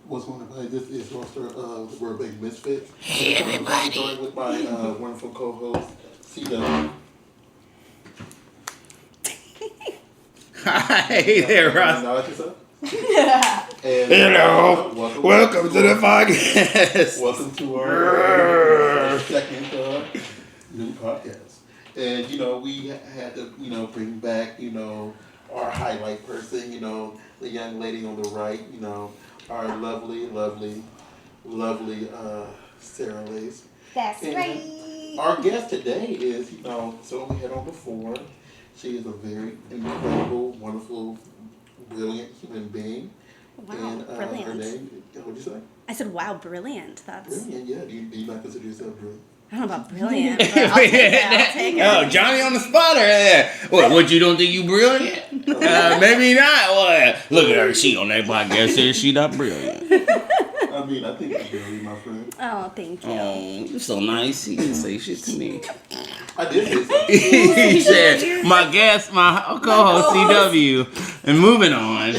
What's going on? This is Roster We're a Big Misfit. Hey, everybody. Starting with my wonderful co-host, CW. Hi there, Ross. Now yourself. And, Hello. Welcome to the podcast. Welcome to our second new podcast. And, we had to, bring back, our highlight person, the young lady on the right, our lovely Sarah Lace. That's and right. Our guest today is, someone we had on before. She is a very incredible, wonderful, brilliant human being. Wow, and, brilliant. Her name, what'd you say? I said, wow, brilliant. That's. Brilliant, yeah. Do you not consider yourself brilliant? I don't know about brilliant, but I'll take it. Oh, Johnny on the spot or that? What, you don't think you brilliant? Maybe not. Well, look at her. She on that podcast says she not brilliant. I mean, I think you're brilliant, my friend. Oh, thank you. Oh, you're so nice. He didn't say shit to me. I did say something. He said, my guest, my co-host, CW. And moving on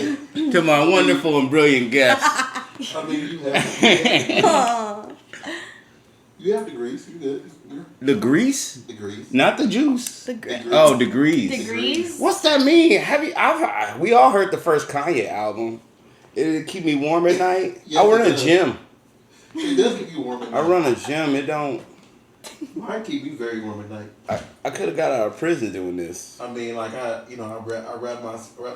to my wonderful and brilliant guest. I mean, you have degrees. You good. The grease? Degrees. Not the juice. Degrees. Oh, degrees. Degrees? What's that mean? We all heard the first Kanye album. It'll keep me warm at night. Yes, I run it a does. gym. It does keep you warm at night. I run a gym. It don't. Mine keep you very warm at night. I could have got out of prison doing this. I mean, like I wrap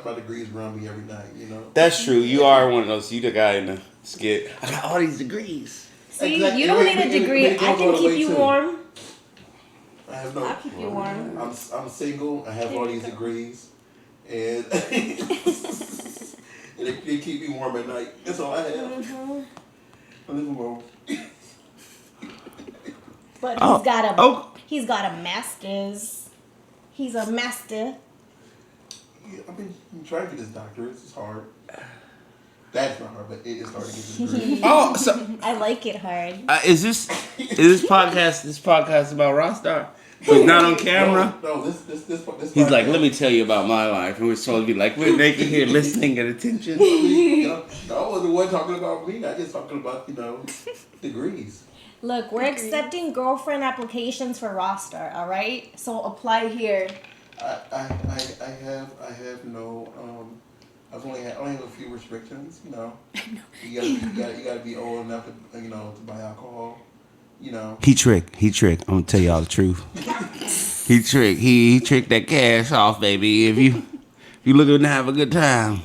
my degrees around me every night. That's true. You are one of those. You the guy in the skit. I got all these degrees. See, Exactly. you don't need a degree. I can keep you warm. I have no. I'll keep you warm. I'm single. I have all these degrees, and they keep me warm at night. That's all I have. Mm-hmm. I live alone. But he's got a master's. He's a master. Yeah, I've been trying to get this doctorate. It's hard. That's not hard, but it is hard to get this degree. Oh, so I like it hard. is this podcast about Rockstar? He's not on camera. No, this. He's like, let me tell you about my life, and we're supposed to be like, we're naked here, listening at attention. I wasn't the one talking about me. I just talking about degrees. Look, we're accepting girlfriend applications for roster. All right, so apply here. I have no I only have a few restrictions. You gotta be old enough to to buy alcohol. He tricked. I'm gonna tell y'all the truth. He tricked. He tricked that cash off, baby. If you looking to have a good time,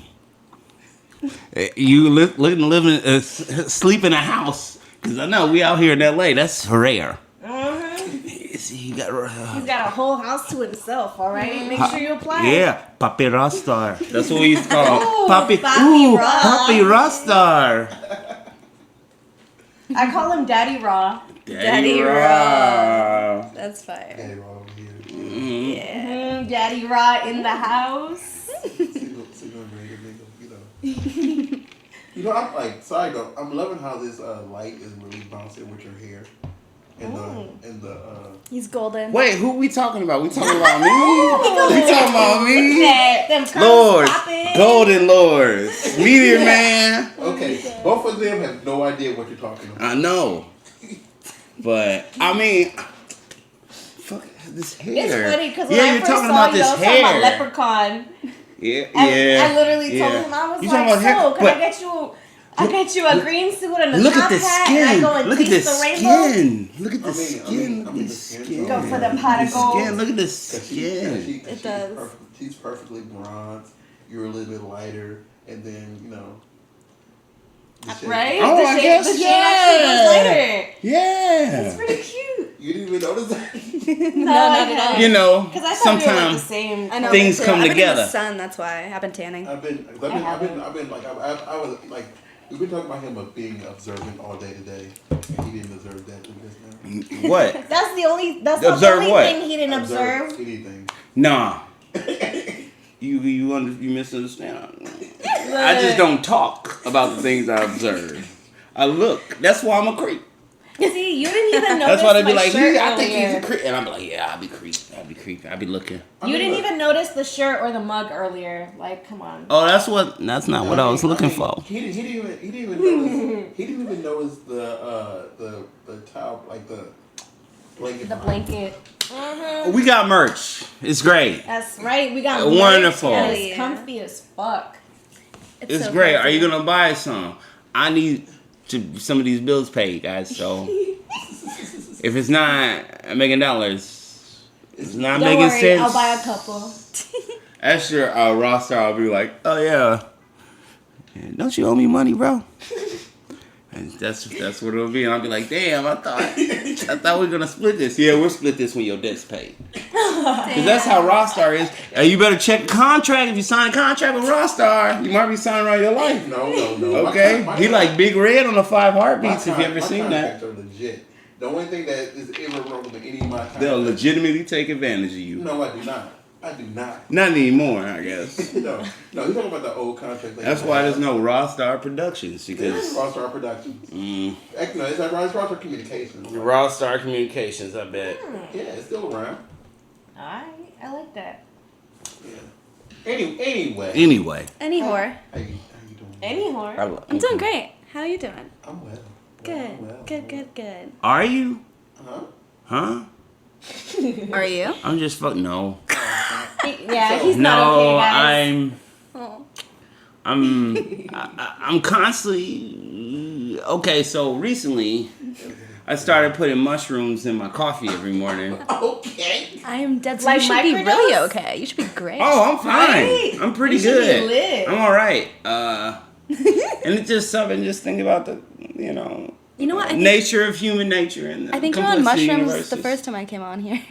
you living sleep in a house. Cause I know we out here in LA. That's rare. He's got a whole house to himself. All right, make sure you apply. Yeah, Papi Rastar. That's what we used to call him. Ooh, Papi Rastar. I call him Daddy Raw. Daddy Raw. That's fire. Daddy Raw over here. Mm-hmm. Yeah. Daddy Raw in the house. Single nigga. I'm like, side note, I'm loving how this light is really bouncing with your hair. And the He's golden. Wait, who we talking about? We talking about me? We talking about me? Them Lords, popping. Golden Lords, Meteor Man. Okay, both of them have no idea what you're talking about. I know, but I mean, fuck this hair. It's funny because when I first saw you, I was talking about Leprechaun. Yeah. I literally told him, I was like, so, can I get you a green suit and a Look top at the hat skin. and I go and Look at taste the the rainbow? skin. Look at the skin. Look at the skin. Go for the pot of gold. Skin. Look at the skin. It does. She's perfectly bronze. You're a little bit lighter, and then the shade. Right? Oh, I guess, the shade actually goes lighter. Yeah. It's pretty cute. You didn't even notice that? No, not at all. You know, Because I thought we were like the sometimes same. I know, things me too. come I've been together. in the sun, that's why I've been tanning. I've been like I was like we've been talking about him of being observant all day today, and he didn't observe that till just now. What? That's the only Observe what? thing he didn't observe. Anything. Nah. You misunderstand. I just don't talk about the things I observe. I look. That's why I'm a creep. See, you didn't even notice That's why they be my like, shirt I think he's earlier. a creep. And I'm like, yeah, I'll be creepy. I'll be looking. You didn't even notice the shirt or the mug earlier. Like, come on. Oh, that's not what I was looking for. He didn't even notice the towel, like the blanket. The blanket. Mm-hmm. We got merch. It's great. That's right. We got Wonderful. merch and it's Yeah. comfy as fuck. It's so great. cozy. Are you gonna buy some? I need some of these bills paid, guys. So if it's not making dollars, it's not Don't making worry, sense. I'll buy a couple. That's your roster. I'll be like, oh yeah. Don't you owe me money, bro? And that's what it'll be. And I'll be like, damn, I thought we were gonna split this. Yeah, we'll split this when your debt's paid. Because that's how Rockstar is. You better check the contract. If you sign a contract with Rockstar, you might be signing around your life. No. Okay? He like Big Red on the 5 Heartbeats, if you ever my seen that. contracts are legit. The only thing that is ever wrong with any of my contracts. They'll legitimately take advantage of you. No, I do not. I do not. Not anymore, I guess. No, you're talking about the old contract. That's why there's no Rockstar Productions. It's Because Rockstar Productions. Actually, no, it's Rockstar Communications. Rockstar Communications, I bet. Yeah, it's still around. Alright, I like that. Yeah. Anyway. Any whore. How you doing? Any whore. I'm doing great. How are you doing? I'm well. Good. Well. Good. Are you? Huh? Huh? Are you? I'm just no. Yeah, he's not okay, guys. Oh. I'm constantly okay. So recently, I started putting mushrooms in my coffee every morning. Okay. I am dead. So Like you should be microdose? really okay. You should be great. Oh, I'm fine. Right? I'm pretty You should be good. lit. I'm all right. And it's just something. Just think about the You know what? I think, nature of human nature and the I think you're on complexity mushrooms universes. the first time I came on here.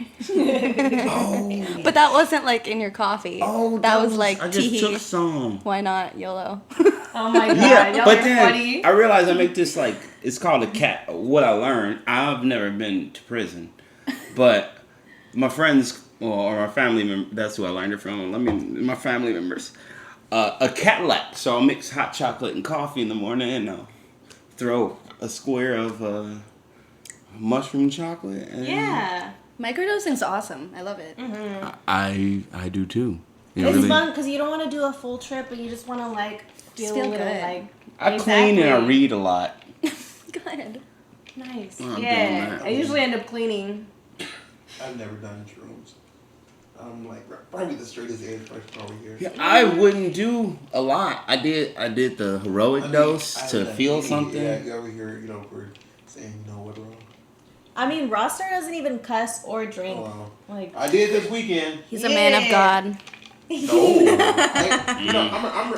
Oh. But that wasn't like in your coffee. Oh, that was like I just tee. took some. Why not YOLO? Oh my god, Yeah, y'all but are then funny. I realized I make this like it's called a cat. What I learned, I've never been to prison, but my friends or my family member, that's who I learned it from. My family members, a Cadillac. So I'll mix hot chocolate and coffee in the morning, and I'll throw a square of mushroom chocolate. And Yeah. Microdosing's awesome. I love it. I do too. It It's really- fun because you don't want to do a full trip, but you just want to like feel feel a little good. like. I clean and I read a lot. Good. Nice. I'm doing Yeah, that. I usually end up cleaning. I've never done shrooms. I'm like probably the straightest edge person over here. Yeah, I wouldn't do a lot. I did the heroic I mean, dose I to haven't feel done any. something. Yeah, you over here, for saying what wrong. I mean, Roster doesn't even cuss or drink. Oh, Like, I did this weekend. He's a man of God. No,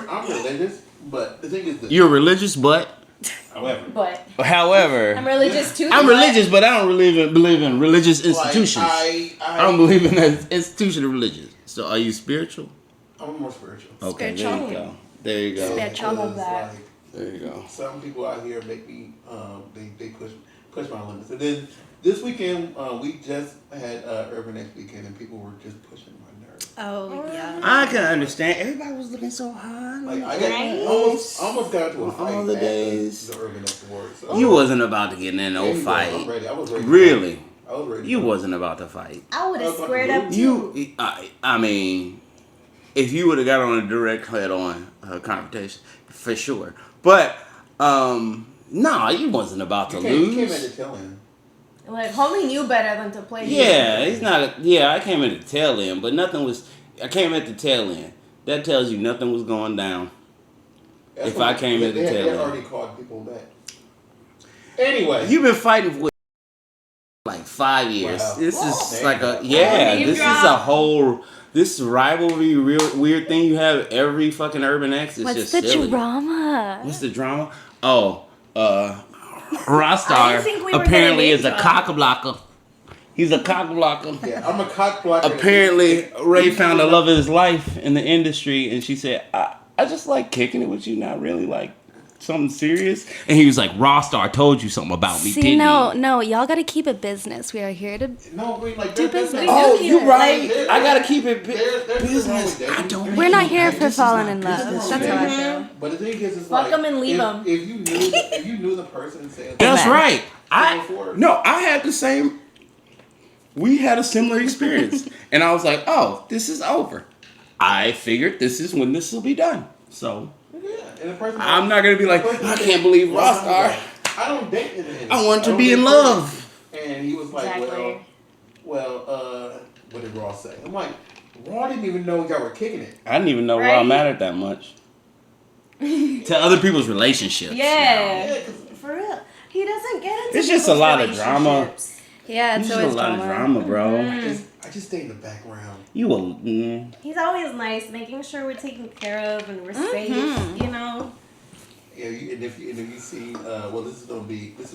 I'm religious, but the thing is that. You're religious, but However, but however, I'm religious too. I'm but- religious, but I don't believe in religious institutions. Like, I don't believe in an institution of religion. So are you spiritual? I'm more spiritual. Okay, Spiritual. there you go. There you go. Spiritual. Because, that. like, There you go. some people out here make me they push my limits. And then this weekend we just had Urban X weekend and people were just pushing my nerves. Oh yeah. I can understand. Everybody was looking so hot. Like I got Right? almost got into a fight All the at days. the Urban X Awards. So You wasn't about to get in no Anyway, I'm fight. ready. I was ready. Really? I was ready. You wasn't about to fight. I would have That's squared like up too. You, I mean, if you would have got on a direct head-on confrontation, for sure. But no, you wasn't about to You came in lose. to tell him. Like, homie knew better than to play. Yeah, he's not. I came in to tail end, but nothing was. I came at the tail end. That tells you nothing was going down. That's If what- I came in to they tell had him. already called people back. Anyway, You've been fighting with like 5 years. Wow. This Whoa. is like a name This is drop. a whole. This rivalry, real weird thing you have every fucking Urban X is What's just the silly. drama? What's the drama? Oh, I Rostar didn't think we were apparently gonna is a name cock blocker. He's a cock blocker. yeah, I'm a cock blocker. Apparently, Ray found the love of his life in the industry, and she said, "I just like kicking it with you, not really like something serious? And he was like, Rostar told you something about me, See, didn't no, y'all gotta keep it business. We are here to. No, I mean, like, Do there's business. nothing- Oh, you're right. There- I gotta keep it there's nothing wrong business. with that. I don't. We're not here This for is falling not in love. business. That's how I feel. But the thing is, it's Fuck like 'em and leave 'em. if you knew the person saying That's Amen. right. before. I had the same. We had a similar experience, and I was like, "Oh, this is over." I figured this is when this will be done. So Yeah, and the person I'm not gonna be like, I can't believe Rostar. I don't date him. I want to don't be date in him. love. And he was like, Exactly. what did Raw say? I'm like, Raw didn't even know y'all were kicking it. I didn't even know Right? Raw mattered that much to other people's relationships. Yeah. Yeah, 'cause For real. He doesn't get into It's just a people's lot of drama. relationships. Yeah, It's it's just a always lot of drama, bro. I just stay in the background. You will. He's always nice, making sure we're taken care of and we're safe, you know? Yeah, and if you see, well, this is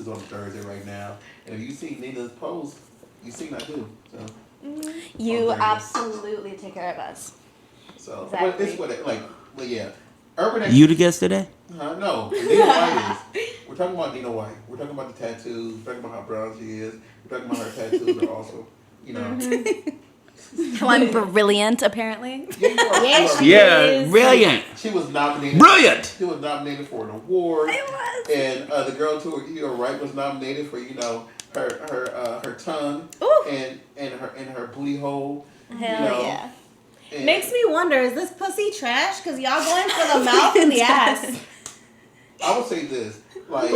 on Thursday right now, and if you see Nina's post, you seen I do. So, You Okay. absolutely take care of us. so Exactly. but it's what it, like, but yeah, urban. You the guest today? No, Nina White is. We're talking about Nina White. We're talking about the tattoos. We're talking about how brown she is. We're talking about her tattoos are also, you know. How I'm brilliant, apparently. Yeah, you are, Yeah, you are- she Yeah, is. brilliant. She was nominated. Brilliant. She was nominated for an award. I was. And the girl to your right was nominated for her tongue Ooh. and her booty hole. Hell you know, yeah. and Makes me wonder, is this pussy trash? Because y'all going for the mouth and the ass. I would say this, like I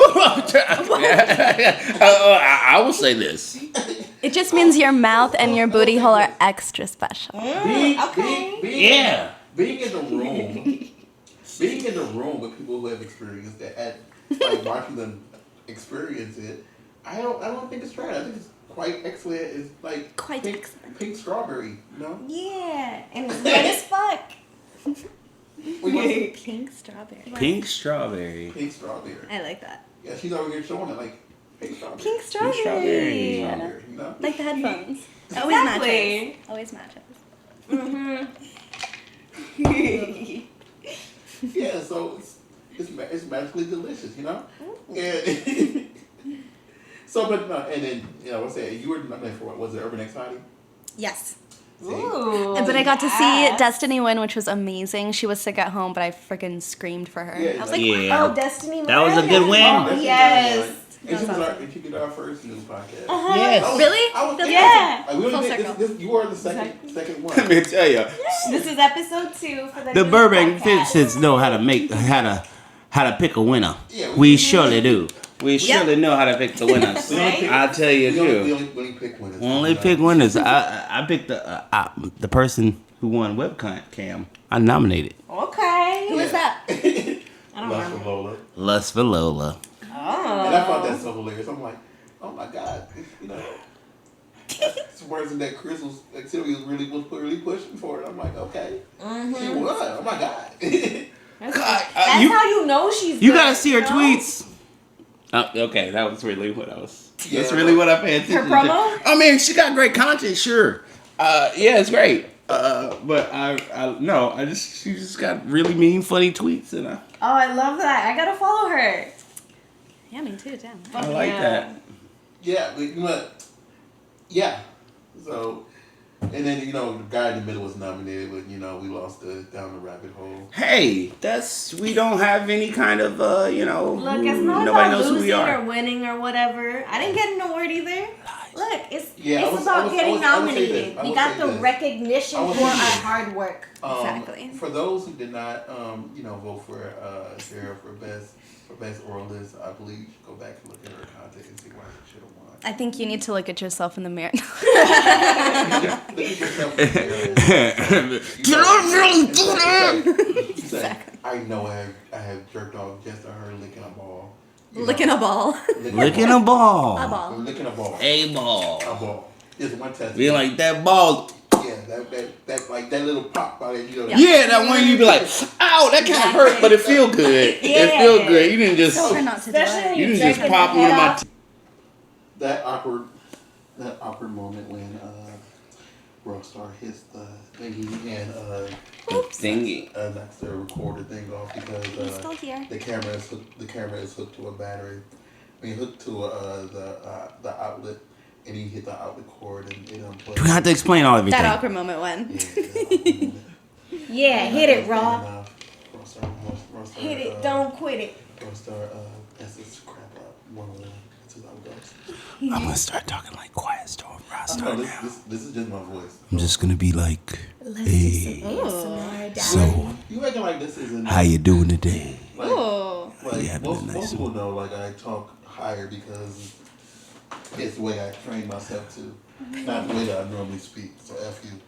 will say this. It just means your mouth and your booty hole are extra special. Yeah. being in the room, being in the room with people who have experienced that, like watching them experience it. I don't think it's trash. I think it's quite excellent. It's like Quite pink, excellent. pink strawberry. You know. Yeah, and it's red as fuck. Pink strawberry. Pink strawberry. Pink strawberry. I like that. Yeah, she's over here showing it like pink strawberry. Pink strawberry. strawberry. Yeah. Strawberry, you know? Like the headphones. Always matches. Exactly. Always matches. Yeah, so it's magically delicious, you know. And so, but no, and then what's that? You were nominated for what? Was it Urban X Hottie? Yes. See? Ooh. But I got to see yes. Destiny win, which was amazing. She was sick at home, but I freaking screamed for her. Yeah, I was like- like, Yeah. Oh, Destiny. That was a good win. Oh, That's yes. And she did our first news podcast. Yes. I was- Really? I was, Yeah. Like, we only Full did circle. this, you were the second one. Let me tell you, This is episode 2 for the the news Burbank podcast. Fitches know how to pick a winner. Yeah, We surely do. We Yep. surely know how to pick the winners. Right? I'll tell you We only too. pick winners. Only pick winners. I picked the person who won webcam. I nominated Okay. who was that? I don't Lust remember. for Lola. Lust for Lola. Oh. And I found that so hilarious. I'm like, oh my god, you know. It's worse than that Chris was, like Sylvia was really pushing for it. I'm like, okay. She won. Oh my god. That's, God, that's you- how you know she's You good, gotta see her know? tweets. Okay, that was really what I was. Yeah. That's really what I paid attention Her promo? to. I mean, she got great content, sure. Yeah, it's great. But she just got really mean, funny tweets, and Oh, I love that. I gotta follow her. Yeah, me too, damn. I like Yeah. that. Yeah, but you know what? Yeah. So, and then the guy in the middle was nominated, but we lost down the rabbit hole. Hey, we don't have any kind of Look, it's not nobody about knows who we losing are. or winning or whatever. I didn't get an award either. Look, it's Yeah, it's about getting I would say this. nominated. I We would got say the this. recognition I would for say our this. hard work. Exactly. For those who did not, vote for Sarah for best oralist, I believe you should go back and look at her content and see why she should have won. I think you need to look at yourself in the mirror. Look at yourself in the mirror. Did I really do that? You say, I know I have jerked off just to her licking a ball. Licking a ball. Licking a ball. A ball. Licking a ball. A ball. A ball. There's one test. Be like that ball. Yeah, that like that little pop out of Yeah, that one you be like, ow, that kind of hurt, but it feel good. It Yeah. feel good. You didn't just Try not to do Especially it. when you you didn't just jerking pop the one of head my. off. that awkward moment when Rockstar hits the thingy and Thingy. knocks the recorder thing off because He's still here. the camera is hooked to a battery. I mean, hooked to the outlet, and he hit the outlet cord and it unplugged. Do we have to explain all everything? That awkward moment when. Yeah, hit it, Raw. Rockstar, Hit it, don't quit it. Rockstar, that's this crap up. One of them. That's how it goes. I'm gonna start talking like Quiet Storm Rockstar No, now. this is just my voice. I'm just gonna be like, Let's do some ASMR. so You acting like this isn't. how you doing today? Like, Ooh. like Yeah, most nice. people know, like I talk higher because it's the way I train myself to, not the way that I normally speak. So F you.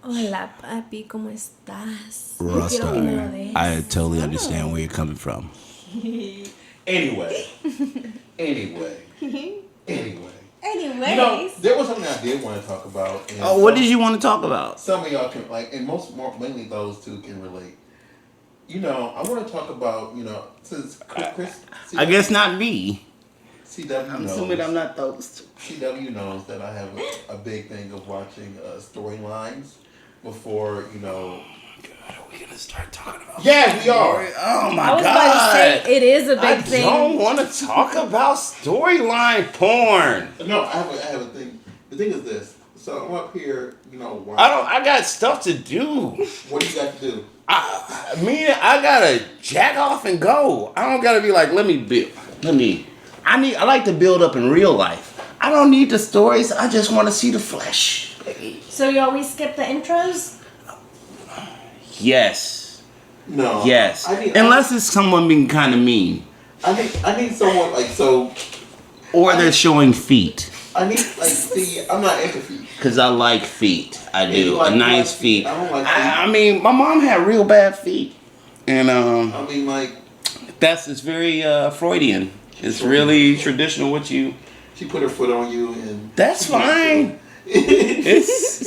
Hola, papi, ¿cómo estás? Yo quiero uno de Rockstar. I esos. totally understand where you're coming from. Anyway. Anyway. Anyways. You know, there was something I did want to talk about. And Oh, what did you want to talk about? Some of y'all can, like, and mainly those two can relate. You know, I want to talk about, you know, since Chris I guess not me. CW I'm knows. assuming I'm not those. CW knows that I have a big thing of watching storylines before, you know. God, are we gonna start talking about? Yeah, we are. Oh my I was god! about to say, it is a big I thing. don't want to talk about storyline porn. No, I have a thing. The thing is this. So I'm up here, you know, watching. I got stuff to do. What do you got to do? I gotta jack off and go. I don't gotta be like, let me build. I like to build up in real life. I don't need the stories. I just want to see the flesh. So you always skip the intros? Yes. No. Yes. I need, Unless it's someone being kind of mean. I need someone like so. Or they're showing feet. I need like see. I'm not into feet. Because I like feet. I Yeah, do. you like- A you nice like feet. feet. I don't like feet. I mean, my mom had real bad feet. And I mean, like it's very Freudian. It's really traditional what you... she put her foot on you and. That's fine. It's...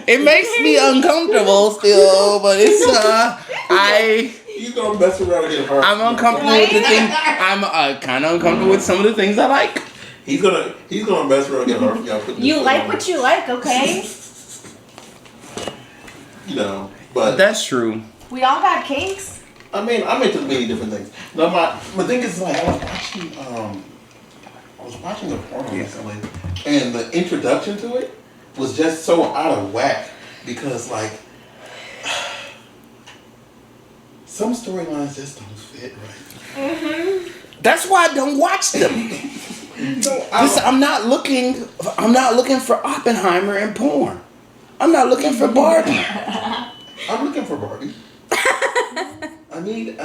It makes me uncomfortable still, but it's You gonna mess around and get hurt. I'm uncomfortable with the thing. I'm kind of uncomfortable with some of the things I like. He's gonna mess around and get hurt. Y'all putting You his foot like on what you like, okay? You know, but That's true. We all got kinks. I mean, I'm into many different things. No, my thing is like I was watching a porno recently, and the introduction to it was just so out of whack because like some storylines just don't fit right. That's why I don't watch them. So I'm not looking for Oppenheimer and porn. I'm not looking for Barbie. I'm looking for Barbie. I need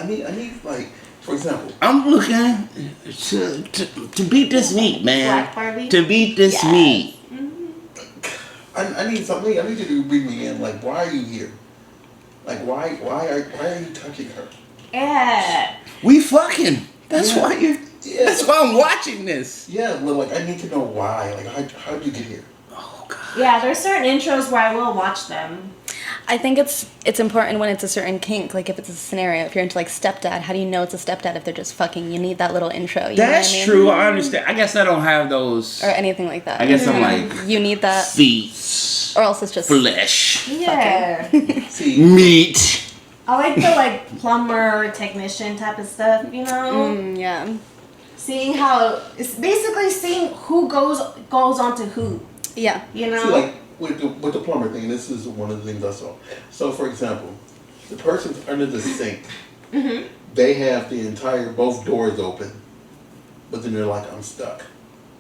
like, for example, I'm looking to beat this meat, man. Black Barbie? To beat this Yes. meat. I need something. I need you to bring me in. Like, why are you here? Like, why are you touching her? Yeah. We fucking. That's Yeah. why you're. Yeah. That's why I'm watching this. Yeah, well, like I need to know why. Like, how'd you get here? Oh god. Yeah, there's certain intros where I will watch them. I think it's important when it's a certain kink. Like if it's a scenario, if you're into like stepdad, how do you know it's a stepdad if they're just fucking? You need that little intro. You know what That's I mean? true. I understand. I guess I don't have those. Or anything like that. I guess I'm like You need that, feet, or else it's just flesh, Yeah. See, meat. I like the like plumber, technician type of stuff, you know? yeah. Seeing how it's basically seeing who goes on to who, Yeah. you know? see, like with the plumber thing. This is one of the things I saw. So, for example, the person's under the sink. They have the both doors open, but then they're like, I'm stuck.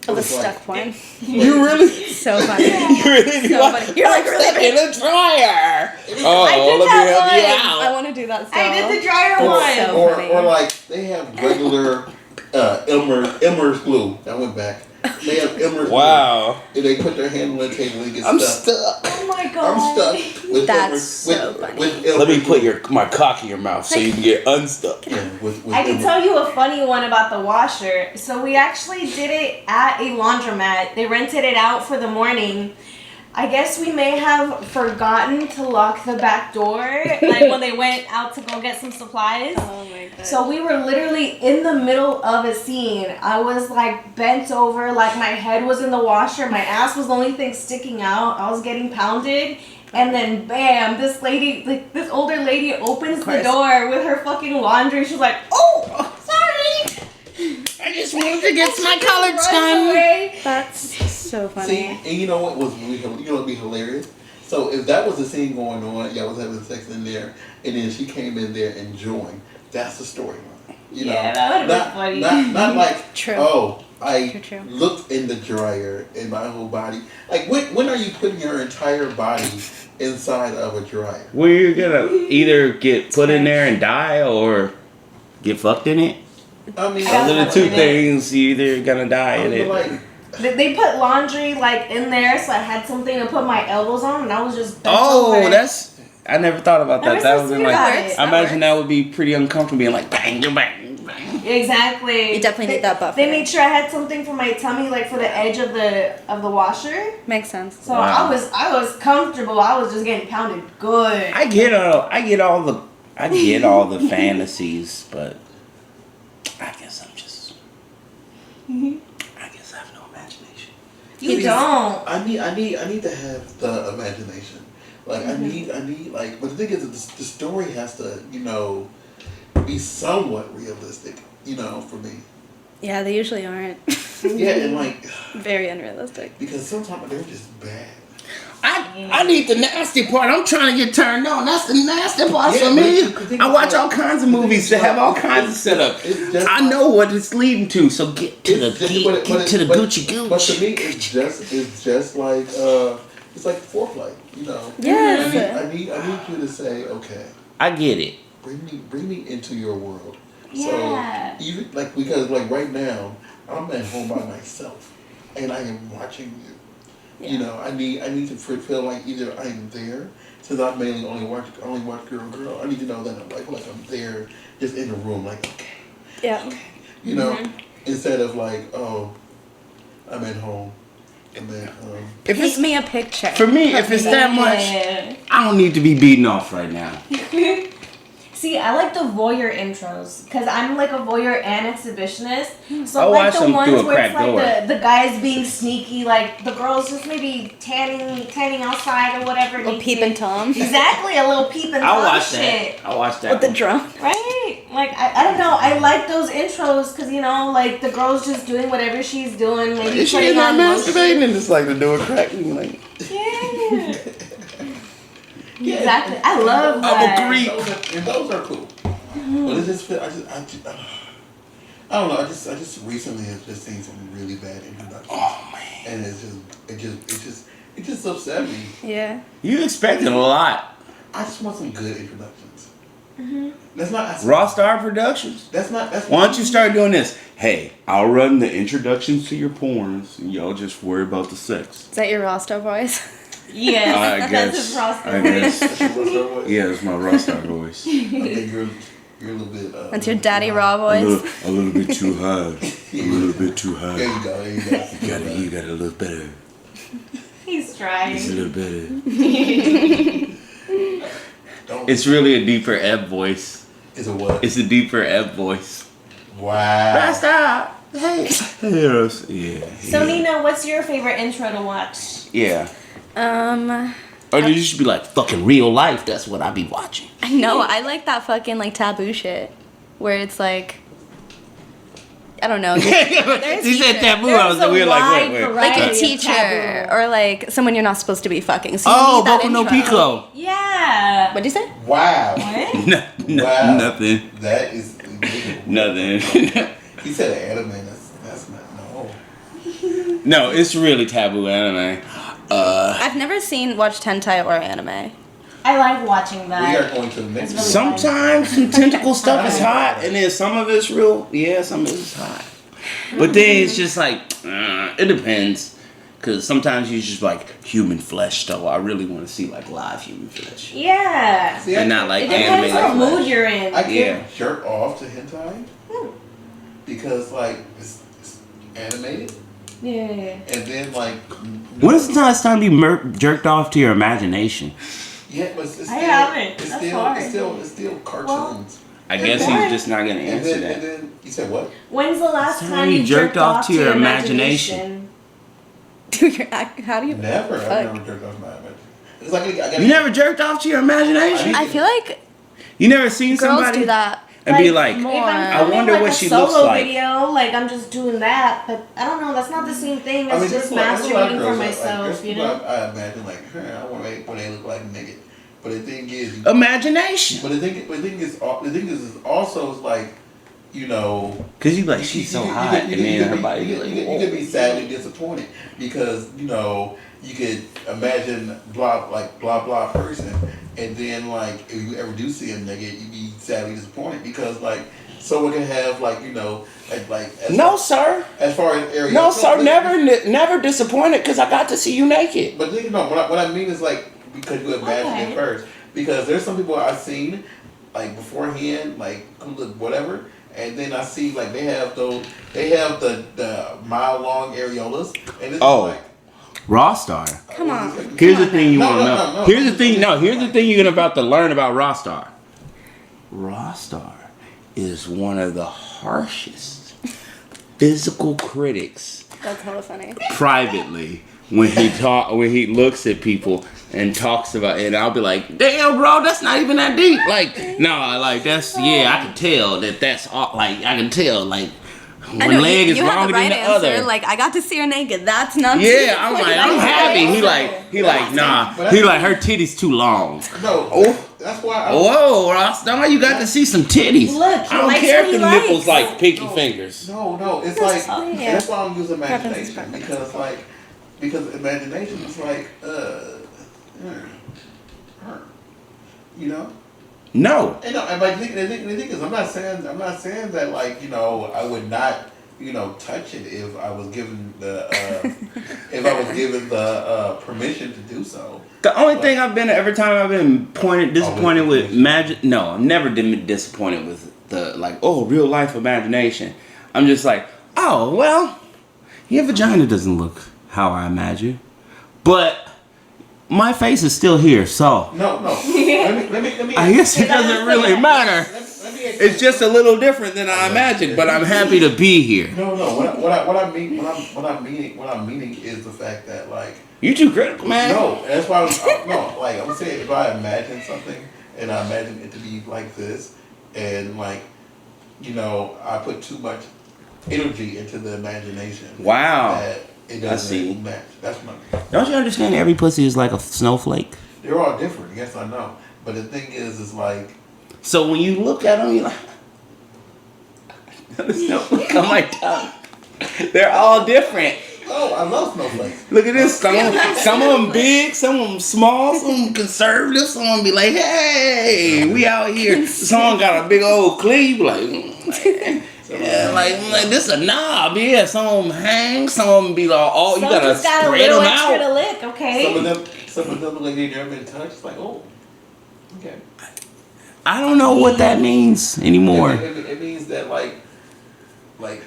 Oh, the It's like- stuck porn. You really, So funny. you really So funny. You're like, really? in a dryer. I Oh, did let me that help you once. out. I want to do that. So. I did the dryer Or, one. So or, funny. or like they have regular Elmer's glue. I went back. They have Elmer's Wow. glue. And they put their hand on the table and get I'm stuck. stuck. Oh my god. I'm stuck with That's Elmer's, so with, funny. with Let me Elmer's put glue. my cock in your mouth so you can get unstuck. Yeah, with I can Elmer's- tell you a funny one about the washer. So we actually did it at a laundromat. They rented it out for the morning. I guess we may have forgotten to lock the back door, like when they went out to go get some supplies. Oh my god. So we were literally in the middle of a scene. I was like bent over, like my head was in the washer, my ass was the only thing sticking out. I was getting pounded, and then bam, this lady, like this older lady, opens the door with her fucking laundry. She's like, "Oh, sorry." I just wanted to get my collards Runs done. away. That's so funny. See, and you know what was really, you know what'd be hilarious? So if that was the scene going on, y'all was having sex in there, and then she came in there and joined, that's the storyline. You know, that would have been funny. not like, True. oh, I True. looked in the dryer and my whole body. Like, when are you putting your entire body inside of a dryer? Well, you're gonna either get put in there and die or get fucked in it. I mean, Those are the fucked two in it. things. You're either gonna die in it. like, They put laundry like in there, so I had something to put my elbows on, and I was just bent Oh, over. that's. I never thought about that. Never That so would be sweet like. about I it. imagine that would be pretty uncomfortable, being like bang, bang, bang. Exactly. You definitely need that buffer. They made sure I had something for my tummy, like for the edge of the washer. Makes sense. So Wow. I was comfortable. I was just getting pounded good. I get all the fantasies, but I guess I'm just. I guess I have no imagination. You don't. I need to have the imagination. Like I need like, but the thing is, the story has to, you know, be somewhat realistic, you know, for me. Yeah, they usually aren't. Yeah, and like, Very unrealistic. because sometimes they're just bad. I need the nasty part. I'm trying to get turned on. That's the nasty part Yeah, for me. but the thing I is, watch like, all kinds of the thing movies is, that have all like, kinds of setup. it's just I know what it's leading to. So get to the It's just- get to the but- Gucci gooch. But to me, it's just like it's like foreplay, you know. Yes. I need you to say, okay, I get it. bring me into your world. Yeah. So even like, because like right now I'm at home by myself and I am watching you. You know, I need to feel like either I'm there, since I mainly only watch girl. I need to know that I'm like I'm there, just in the room, like okay, Yeah. you know, instead of like, oh, I'm at home, and then If Paint it's me a picture. for me, if it's that much, Yeah. I don't need to be beaten off right now. See, I like the voyeur intros because I'm like a voyeur and exhibitionist. So I'll like watch the them ones through a where it's cracked door. like the guys being sneaky, like the girls just maybe tanning outside or whatever. Little naked. peeping Tom. Exactly, a little peep and I'll Tom watch shit. that. I'll watch that. With the one. drum. Right? Like, I don't know. I like those intros because, you know, like the girl's just doing whatever she's doing. Maybe Is she putting in there on lotion. masturbating and it's like the door cracking? Like Yeah. yeah, Exactly. I love I'm that. a creep. those are cool. But it just feel, I don't know. I just recently have just seen some really bad introductions. Oh man. And it just upset me. Yeah. You expected a lot. I just want some good introductions. That's not Raw Star Productions. That's Why don't you start doing this? Hey, I'll run the introductions to your porns, and y'all just worry about the sex. Is that your Rasta voice? Yes. I That's guess. his roster. I guess. That's your Russ voice? Yeah, it's my Raw Star voice. I think you're a little bit. That's your daddy raw. raw voice? A little bit too high. A little bit too There high. you go. You got a little better. He's trying. It's a little better. Don't. It's really a deeper Ebb voice. It's a what? It's a deeper Ebb voice. Wow. Rasta. Hey. Yes. Yeah. So, Nina, what's your favorite intro to watch? Yeah. Or you should be like fucking real life. That's what I be watching. I know. I like that fucking like taboo shit. Where it's like, I don't know. She said taboo. I was There's a we were like, wide wait. Like variety a of teacher taboo. or like someone you're not supposed to be fucking. So you Oh, need that Boku no intro. Pico. Yeah. What'd you say? Wow. What? Wow. Nothing. That is Nothing. He said anime. That's not no. No, it's really taboo anime. I've never watched hentai or anime. I like watching We that. are going to the next. It's really Sometimes some tentacle stuff is hot, and then some of it's real. Yeah, some of it's hot. But then it's just like, it depends. Because sometimes you just like human flesh, though. I really want to see like live human flesh. Yeah. See, And not like It depends anime. what mood you're in. I can't Yeah. jerk off to hentai because like it's animated. Yeah. And then like, When is the last time you jerked off to your imagination? yeah, but it's still, I haven't. It's That's still, hard. it's still cartoons. I guess then- he's just not gonna And answer then, that. and then you said what? When's the last So time you you jerked off to your imagination. imagination? Dude, you're how do you? Never. Fuck. I've never jerked off my imagination. It's like I gotta, You never jerked off to your imagination? I feel like You never seen girls somebody do that. and be like, If more. I'm I filming, wonder like what a she solo looks like. video, like I'm just doing that, but I don't know. That's not the same thing as just there's a lot of masturbating for girls myself, there's you people know. I imagine like, I want to make when they look like naked. But the thing is, imagination. but the thing is also is like, you know, Cause you like, she's so hot, and then her body you be like, you could be sadly disappointed because you know you could imagine blah blah person, and then like if you ever do see him naked, you be sadly disappointed because like someone can have like you know like no, sir. as far as area. No, sir. Never disappointed because I got to see you naked. But think no, what I mean is like because you imagine it first. Because there's some people I've seen like beforehand, like who look whatever, and then I see like they have the mile long areolas, and it's like Raw Star. Come on. Here's the thing you want to know. No. Here's the thing. No, here's the thing you're about to learn about Raw Star. Raw Star is one of the harshest physical critics That's hella funny. privately when he looks at people and talks about it. I'll be like, damn, bro, that's not even that deep. Like, no, like that's I can tell that's all. Like I can tell like. One leg is longer than the other. Like I got to see her naked. That's not. Yeah, I'm like, I'm happy. He like, nah. He like, her titties too long. No, Oh, that's why. whoa, Ross, now you got to see some titties. Look, he I don't likes care what if he the nipples likes. like pinky fingers. No, it's like yeah. that's why I'm using imagination Preference. because imagination is like you know. No. And the thing is, I'm not saying that like you know I would not you know touch it if I was given the permission to do so. The only thing every time I've been disappointed with no, I've never been disappointed with the like, oh, real life imagination. I'm just like, oh, well, your vagina doesn't look how I imagine, but my face is still here, so. No. Let me. I guess it doesn't really matter. It's just a little different than I imagined, but I'm happy to be here. No. What I'm meaning is the fact that like. You too critical, man. No, that's why I'm saying if I imagine something and I imagine it to be like this, and like, you know, I put too much energy into the imagination. Wow. That it doesn't match. That's what I mean. Don't you understand every pussy is like a snowflake? They're all different. Yes, I know. But the thing is like. So when you look at them, you're like, the snowflake on my tongue. They're all different. Oh, I love snowflakes. Look at this. Some of them big, some of them small, some of them conservative. Some of them be like, hey, we out here. Some got a big old cleave. You be like, yeah, like this a knob. Yeah, some of them hang. Some of them be like, oh, you gotta spread them out. To lick, okay? Some of them look like they never been touched. It's like, oh, okay. I don't know what that means anymore. It means that like.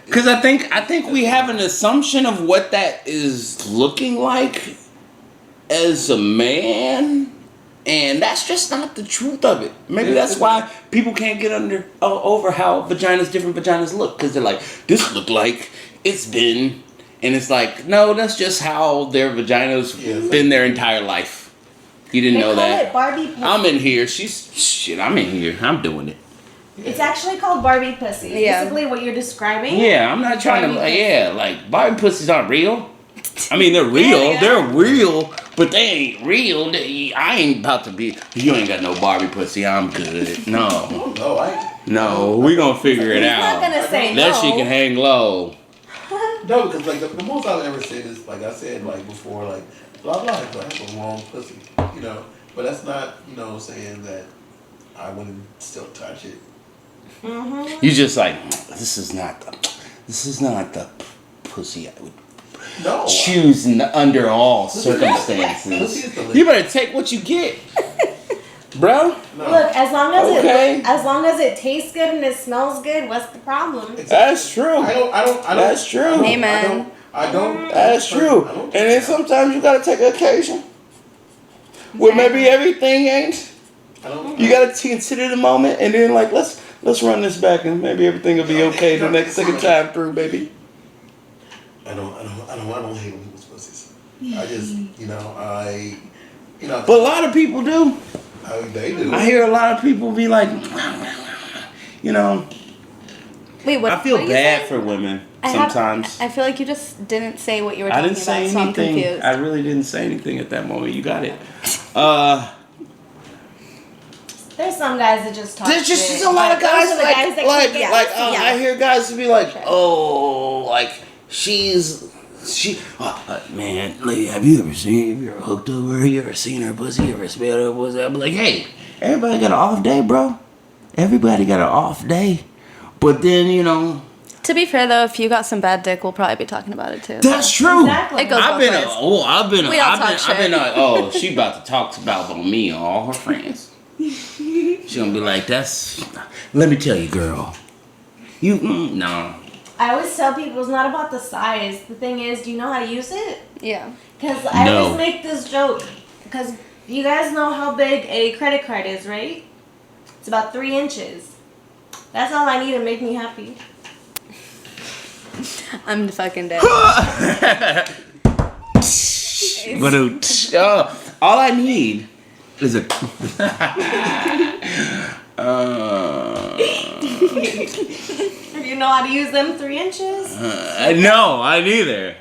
Because I think we have an assumption of what that is looking like as a man, and that's just not the truth of it. Maybe that's why people can't get over how different vaginas look, because they're like, this look like it's been, and it's like, no, that's just how their vaginas been their entire life. You didn't know that. It Barbie pussy. I'm in here. I'm in here. I'm doing it. It's actually called Barbie pussy. Yeah. Basically what you're describing. Yeah, I'm not trying to. Like Barbie pussies aren't real. I mean, they're real. Yeah. They're real, but they ain't real. I ain't about to be. You ain't got no Barbie pussy. I'm good. No. No, we gonna figure it He's out. not gonna say That no. shit can hang low. No, because like the most I've ever said is like I said like before like blah blah. I have a long pussy, you know. But that's not saying that I wouldn't still touch it. Mm-hmm. You just like this is not the pussy I would choose under all circumstances. You better take what you get, bro. No. Look, as long as it tastes good and it smells good, what's the problem? That's true. I don't. That's true. Amen. I don't. That's true. I don't And then sometimes you gotta take an occasion where maybe everything ain't. I don't. You gotta consider the moment, and then like let's run this back, and maybe everything will be okay the next second time through, baby. I don't hate on people's pussies. I just, But a lot of people do. they do. I hear a lot of people be like, you know. Wait, what? I feel what are you bad saying? for women I sometimes. I feel like you just didn't say what you were I talking didn't say about, so I'm anything. confused. I really didn't say anything at that moment. You got it. There's some guys that just talk There's just shit, a lot of but guys those are the guys that like can't get pussy. I hear guys be like, oh, like man, lady, have you ever hooked up with her? You ever seen her pussy? You ever smelled her pussy? I'm like, hey, everybody got an off day, bro. Everybody got an off day. But then, To be fair, though, if you got some bad dick, we'll probably be talking about it too. that's true. Exactly. It goes I've both been, ways. I've been like, oh, she about to talk about me and all her friends. She gonna be like, let me tell you, girl. No. I always tell people it's not about the size. The thing is, do you know how to use it? Yeah. Because I No. always make this joke. Because you guys know how big a credit card is, right? It's about 3 inches. That's all I need to make me happy. I'm fucking dead. But all I need is a. You know how to use them 3 inches? No, neither.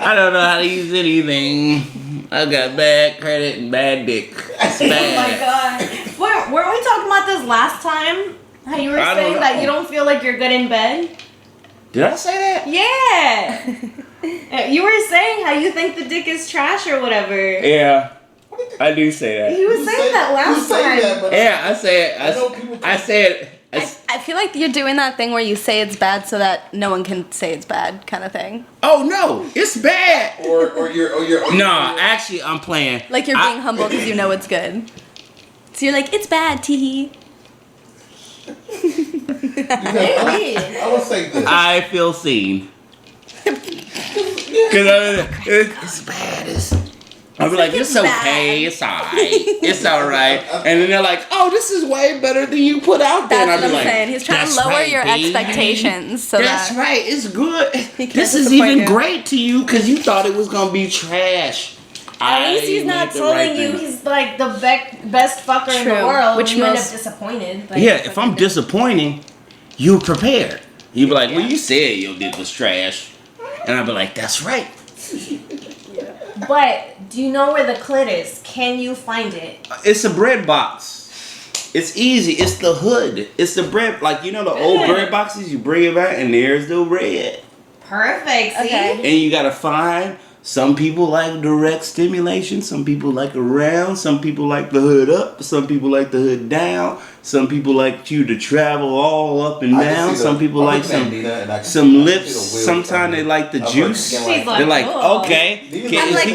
I don't know how to use anything. I got bad credit and bad dick. It's Oh my bad. god. Weren't we talking about this last time? How you were I don't saying know. that you don't feel like you're good in bed? Did I say that? Yeah. You were saying how you think the dick is trash or whatever. Yeah, I do say that. He was saying that last time. Yeah, I say it. I know people I say it. I feel like you're doing that thing where you say it's bad so that no one can say it's bad, kind of thing. Oh no, it's bad. Or you're. No, actually, I'm playing. Like you're being humble because you know it's good. So you're like, it's bad, teehee. I will say this. I feel seen. Because it's bad. I'll be like, it's okay, it's alright, it's alright. And then they're like, oh, this is way better than you put out there. That's and I'll what be I'm like, saying. He's trying to "That's lower right, your baby. expectations so That's that right, it's good. can't This is disappoint even you. great to you because you thought it was going to be trash. At least he's not telling you he's like the best fucker in the True. world. Which you end most- up disappointed. But Yeah, if I'm disappointing, you're prepared. You be like, well, you said your dick was trash. And I'll be like, that's right. But do you know where the clit is? Can you find it? It's a bread box. It's easy. It's the hood. It's the bread. Like, the old bread boxes? You bring it back and there's the bread. Perfect. See? Okay. And you got to find, some people like direct stimulation. Some people like around. Some people like the hood up. Some people like the hood down. Some people like you to travel all up and down. Some people like some lips. Sometimes they like the juice. She's They're like, like, oh. okay. I'm like,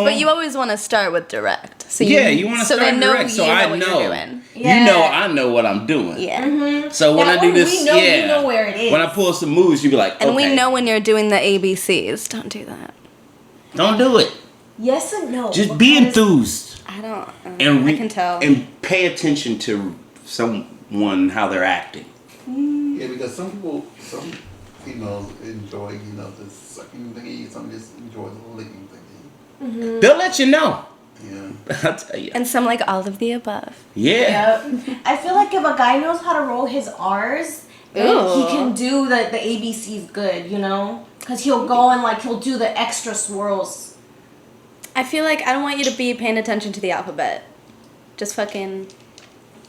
but you always want to start with direct. So you want to so start they know direct, so you know I what know. you're doing. Yeah. I know what I'm doing. Yeah. So when That I do one, this, we know you know where it is. When I pull some moves, you be like, okay. And we know when you're doing the ABCs. Don't do that. Don't do it. Yes and no. Just be because- enthused. I don't. And I can tell. And pay attention to someone, how they're acting. Yeah, because some females enjoy, the sucking thingy. Some just enjoy the licking thingy. Mm-hmm. They'll let you know. Yeah. I'll tell you. And some like all of the above. Yeah. Yep. I feel like if a guy knows how to roll his R's, then Ooh. he can do the ABCs good, Because he'll go and he'll do the extra swirls. I feel like I don't want you to be paying attention to the alphabet. Just fucking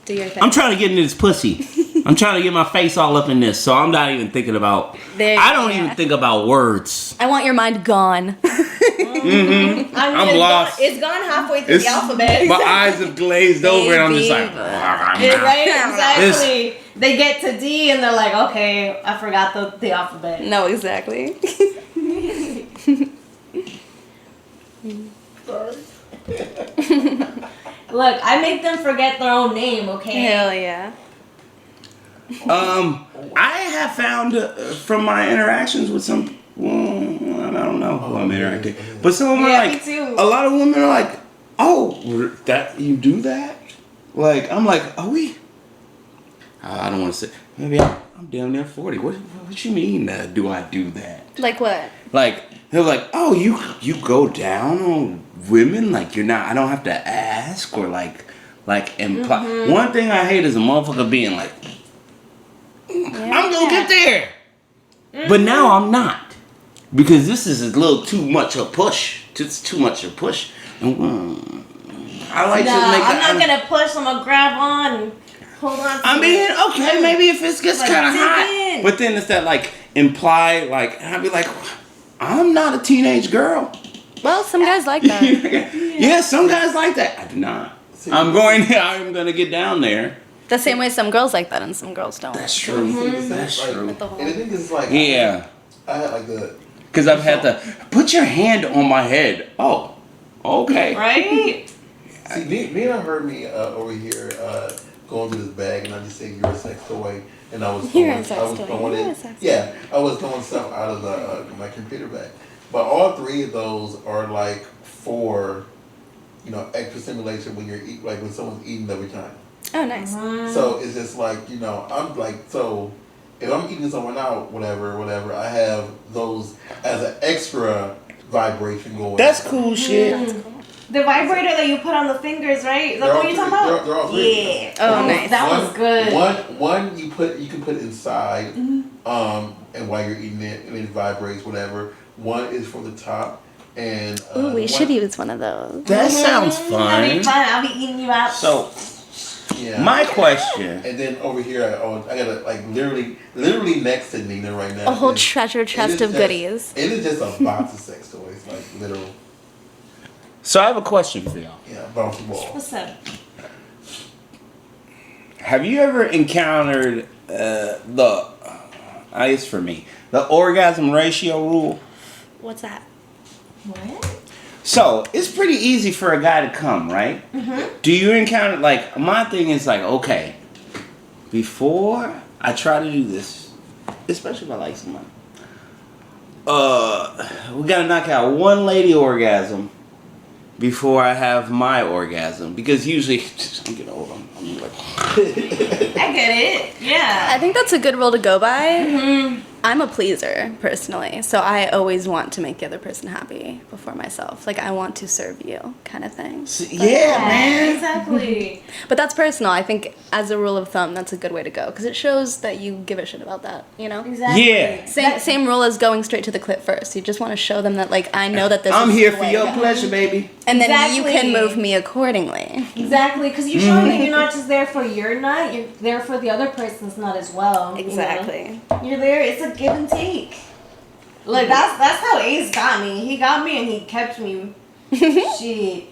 do your thing. I'm trying to get into this pussy. I'm trying to get my face all up in this, so I'm not even thinking about. I don't even think about words. I want your mind gone. I'm lost. It's gone halfway through the alphabet. My eyes have glazed over, and I'm just like. Right? Exactly. They get to D and they're like, okay, I forgot the alphabet. No, exactly. Look, I make them forget their own name, okay? Hell yeah. I have found from my interactions with some. Well, I don't know who I'm interacting, but some of them are Yeah, like. me too. A lot of women are like, "Oh, that you do that?" Like I'm like, "Are we?" I don't want to say. Maybe I'm damn near 40. What you mean? Do I do that? Like what? Like they're like, "Oh, you go down on women? Like you're not? I don't have to ask or like imply." One thing I hate is a motherfucker being like, I'm gonna get there. But now I'm not. Because this is a little too much a push. Just too much a push. And I like to make I'm not gonna push, I'm gonna grab on and hold on to I mean, okay, maybe if it gets Like, kind of dig hot. in. But then it's that like imply, like, and I'd be like, I'm not a teenage girl. Well, some guys like that. Yeah, some guys like that. I do not. I'm gonna get down there. The same way some girls like that and some girls don't. That's true. That's Like, true. With the whole- and the thing is, like, Yeah. I had like the. Because I've had to put your hand on my head. Oh, okay. Right? See, me and I heard me over here going through this bag, and I just said you're a sex toy, and I was You're throwing, a sex I was toy. throwing You're it. a sex toy. Yeah, I was throwing stuff out of the my computer bag. But all three of those are like for, extra stimulation when you're like when someone's eating every time. Oh, nice. So it's just like, I'm like, so if I'm eating someone out, whatever, I have those as an extra vibration going. That's cool shit. The vibrator that you put on the fingers, right? Is that what you're talking about? They're all three. Yeah. Oh, nice. That was good. One you can put inside, and while you're eating it, and it vibrates, whatever. One is from the top, and Ooh, we one- should use one of those. That sounds That'd be fun. fun. I'll be eating you out. So, Yeah. my question. And then over here, I got it like literally next to Nina right now. A whole is- treasure it chest is of just- goodies. It is just a box of sex toys, like literal, So I have a question for y'all. bouncy ball. What's up? Have you ever encountered I guess for me, the orgasm ratio rule? What's that? What? So it's pretty easy for a guy to come, right? Do you encounter like my thing is like, okay, before I try to do this, especially if I like someone, we gotta knock out one lady orgasm before I have my orgasm, because usually I'm getting old. I'm like, I get it. Yeah. I think that's a good rule to go by. I'm a pleaser, personally, so I always want to make the other person happy before myself. Like, I want to serve you, kind of thing. yeah, man. Exactly. But that's personal. I think, as a rule of thumb, that's a good way to go, because it shows that you give a shit about that, you know? Exactly. Yeah. Same rule as going straight to the clip first. You just want to show them that, like, I know that this I'm is here the for way your to go. pleasure, baby. And then you Exactly. can move me accordingly. Exactly, because you're showing that you're not just there for your nut, you're there for the other person's nut as well. Exactly. You're there, it's a give and take. Look, that's how Ace got me. He got me and he kept me. Shit.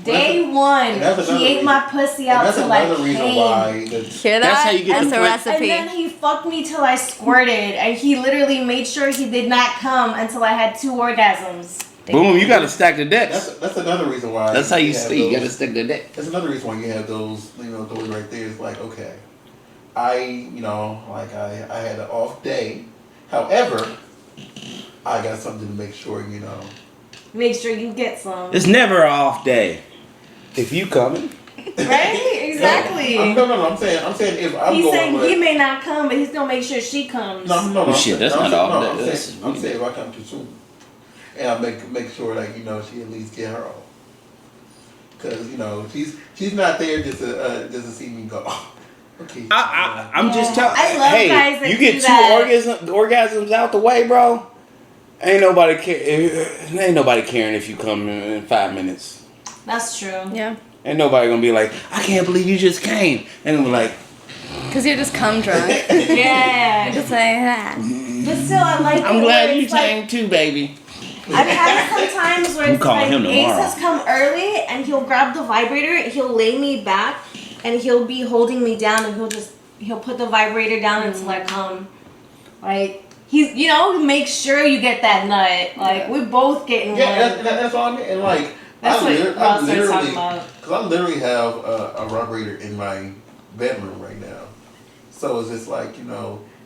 Day one, and that's he ate another my pussy And out that's till I another reason came. why. Hear that? That's how you get That's the a point. And recipe. then he fucked me till I squirted, and he literally made sure he did not come until I had 2 orgasms. Boom, you gotta stack the decks. That's another reason why. That's how you have see. You those- gotta stick the deck. That's another reason why you have those, those right there. It's like, okay, I had an off day. However, I got something to make sure, Make sure you get some. It's never an off day. If you coming, Right? Exactly. No, I'm saying if I'm He's going saying with, he may not come, but he's gonna make sure she comes. no, Oh, shit, that's not all. I'm That's- saying if I come too soon, and I make sure that she at least get her off, because she's not there just to see me go. Oh, okay. I'm just telling. I love Hey, guys that you get do 2 that. orgasms out the way, bro. Ain't nobody caring if you come in 5 minutes. That's true. Yeah. Ain't nobody gonna be like, I can't believe you just came, and we're like, Because you're just cum drunk. Yeah. Just like that. But still, I like I'm it glad where you it's like, came too, baby. I've had it sometimes where I'm it's calling like him Ace tomorrow. has come early and he'll grab the vibrator, he'll lay me back, and he'll be holding me down, and he'll put the vibrator down until I come. Like he's make sure you get that nut. Like we're both getting Yeah, one. that's all I mean. And like, That's what Ross started talking because about. I literally have a vibrator in my bedroom right now. So it's just like,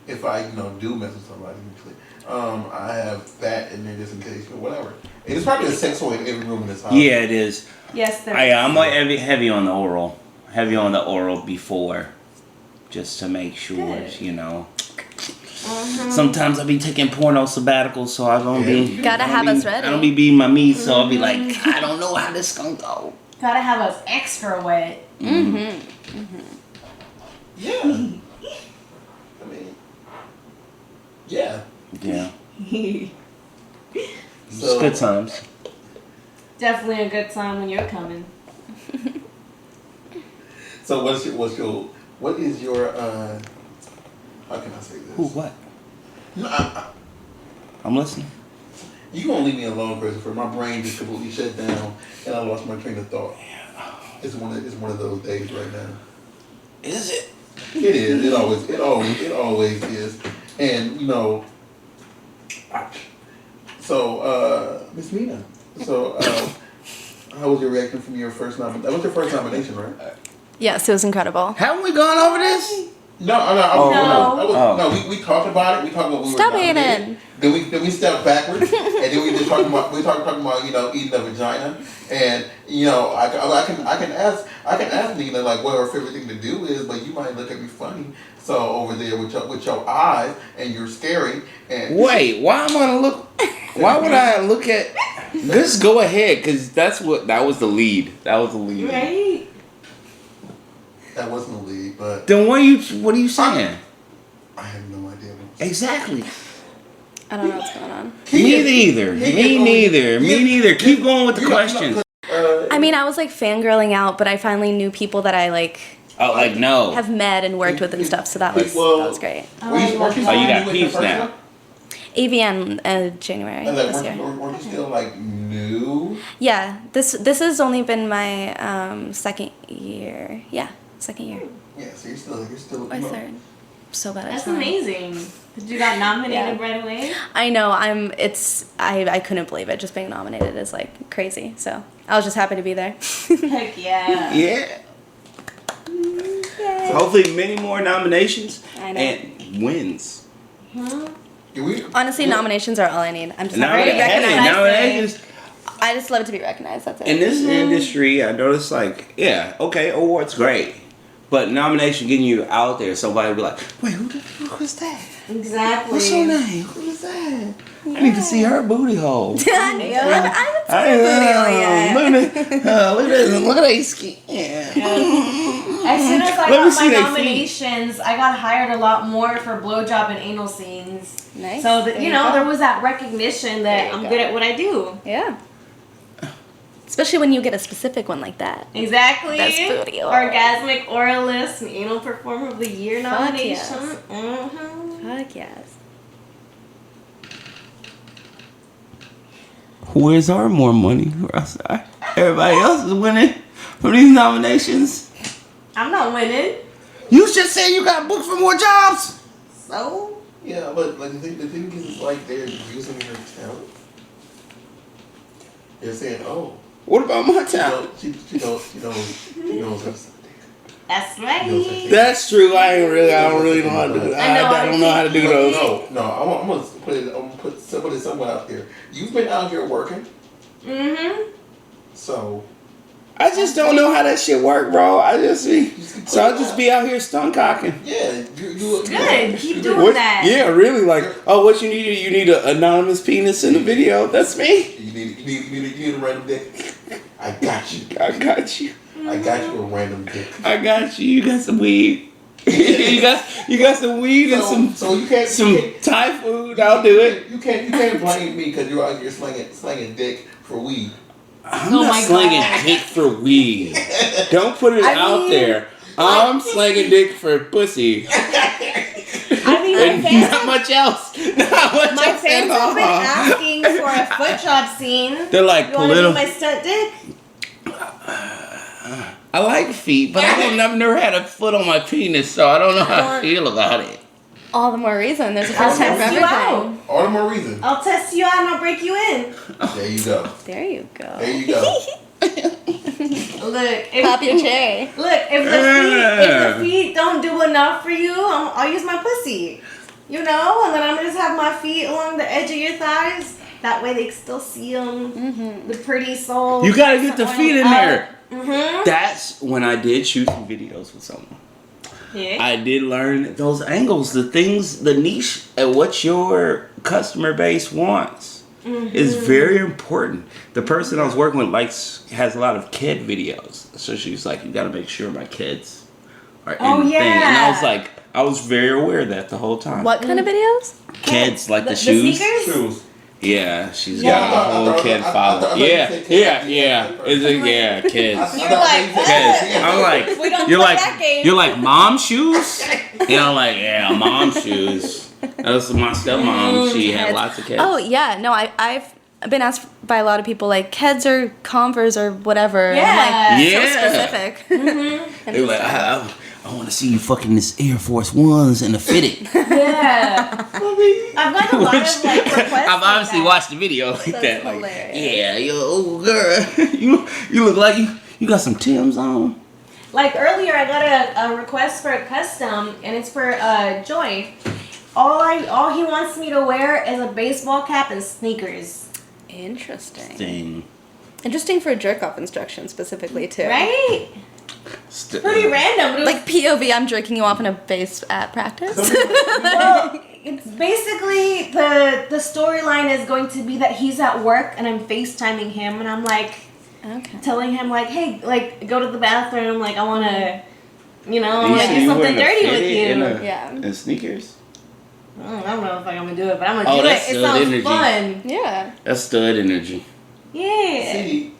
if I, do mess with somebody, usually, I have that in there just in case, whatever. And it's probably a sex toy in every room in this house. Yeah, it is. Yes, there. I'm like heavy on the oral. Heavy on the oral before, just to make sure, Good. Sometimes I'll be taking porno sabbaticals, so I don't be. Gotta have us ready. I don't be beating my meat, so I'll be like, I don't know how this gonna go. Gotta have us extra wet. Yeah. I mean, yeah. Yeah. So, It's good times. Definitely a good time when you're coming. So what is your how can I say this? Who? What? No, I'm listening. you gonna leave me alone, Christopher. My brain just completely shut down and I lost my train of thought. It's one of those days right now. Is it? It is. It always is. And so Miss Nina. So how was your reaction from your first nomination? That was your first nomination, right? Yes, it was incredible. Haven't we gone over this? No. We talked about it. We talked about we Stop were nominated. hating. Then we stepped backwards, and then we just talking about eating a vagina, and I can ask Nina like what her favorite thing to do is, but you might look at me funny. So over there with your eyes, and you're scary. And Wait, why am I gonna look? Why would I look at? Just go ahead, cause that was the lead. That was the lead. Right? that wasn't a lead, but Then what are you saying? I have no idea. Exactly. I don't know what's going on. Me neither. Keep going with the questions. I mean, I was like fangirling out, but I finally knew people that I like Oh, like no. have met and worked with and stuff, so that was great. Were you you got with peeps the first now. one? AVN January And this year. weren't you still like new? Yeah, this has only been my second year. Yeah, second year. Yeah, so you're still. Or third. So bad. at That's time. amazing. Did you got nominated right away? I know. I couldn't believe it. Just being nominated is like crazy. So I was just happy to be there. Heck yeah. Yeah. Yay. Hopefully, many more nominations I know. and wins. Honestly, nominations are all I need. I'm just Now, happy to be recognized. nominations I just love it to be recognized. That's it. in this industry, I noticed okay, awards great, but nomination getting you out there, somebody will be like, wait, who was that? Exactly. What's her name? Who is that? I need to see her booty hole. I haven't seen a booty hole yet. Look at that skin. Yeah. As soon as I Let me got see my they nominations, I got hired a lot more for blowjob and anal scenes. Nice. So There you there go. was that recognition that I'm good at what I do. Yeah. Especially when you get a specific one like that. Exactly. Best booty hole. Orgasmic oralist and anal performer of the year Fuck nomination. yes. Mm-hmm. Fuck yes. Where's our more money? Everybody else is winning from these nominations. I'm not winning. You just said you got booked for more jobs. So? Yeah, but like the thing is, it's like they're using your talent. They're saying, "Oh, What about my talent? she knows her stuff." That's right. That's true. I don't really know how to do that. I don't know how to do those. No. I'm gonna put it somewhere out there. You've been out here working, Mm-hmm. so I just don't know how that shit work, bro. I just be out here stunt cocking. yeah, you Good. Keep doing that. Yeah, really. Like, what you need? You need an anonymous penis in the video. That's me. You need a random dick. I got you. I got you. I got you a random dick. I got you. You got some weed. you got some weed and So you can't some Thai food. I'll do it. You can't blame me because you're out here slanging dick for weed. I'm Oh not my slanging God. dick for weed. Don't put it out there. I'm slanging dick for pussy. I mean, And my fans, not much else. Not much my else fans at have been all. asking for a foot job scene. They're like, You want to be my stunt dick? I like feet, but I've never had a foot on my penis, so I don't know how I feel about it. All the more reason. There's a I'll first time for test you everything. out. All the more reason. I'll test you out and I'll break you in. There you go. There you go. There you go. Look, Pop your cherry. Look, if the feet don't do enough for you, I'll use my pussy. You know, and then I'm gonna just have my feet along the edge of your thighs. That way they can still see them. Mm-hmm. The pretty soul. You gotta get the feet in there. Mm-hmm. That's when I did shoot some videos with someone. Yeah. I did learn those angles, the things, the niche, and what your customer base wants is very important. The person I was working with has a lot of kid videos, so she's like, "You got to make sure my kids are in the thing." And I was like, I was very aware of that the whole time. What kind of videos? Kids, like the shoes. Shoes. Yeah, she's got a whole kid follow. Yeah, kids. You're like, Kids. I'm like, we don't you're play like, that game. you're like mom shoes. And I'm like, yeah, mom shoes. That was my stepmom. She had lots of kids. Oh yeah, no, I've been asked by a lot of people like Keds or Converse or whatever. Yeah. And I'm like, Yeah. so specific. They were like, I want to see you fucking this Air Force Ones and the fitted. Yeah. I've got a lot of like requests. I've obviously like watched the video like That's that. Like, hilarious. yeah, yo, girl, you look like you got some Timbs on. Like earlier, I got a request for a custom, and it's for Joy. All he wants me to wear is a baseball cap and sneakers. Interesting. Thing. Interesting for jerk off instructions specifically too. Right? Pretty random. But it was, Like POV, I'm jerking you off in a base at practice. well, it's basically the storyline is going to be that he's at work and I'm FaceTiming him, and I'm like Okay. telling him like, hey, like go to the bathroom, like I wanna, you know, I You wanna say do you something wearing a dirty with fitted you. Yeah. And sneakers. I don't know if I'm gonna do it, but I'm gonna Oh, do it. that's It good sounds energy. fun. Yeah. That's stud energy. Yeah. See,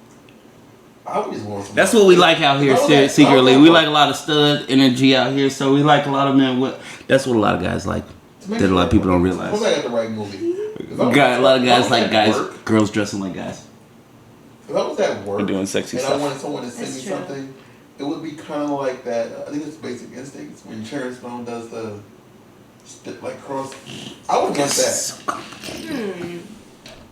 I always want some. That's what we like out here Okay. secretly. Okay. We like a lot of stud energy out here, so we like a lot of men. That's what a lot of guys like. That a lot of people don't realize. Was I at the right movie? A lot of guys like guys, girls dressing like guys. If I was at work We're doing sexy and stuff. I wanted someone to send That's me true. something, it would be kind of like that. I think it's Basic Instincts when Sharon Stone does the like cross. I would want that.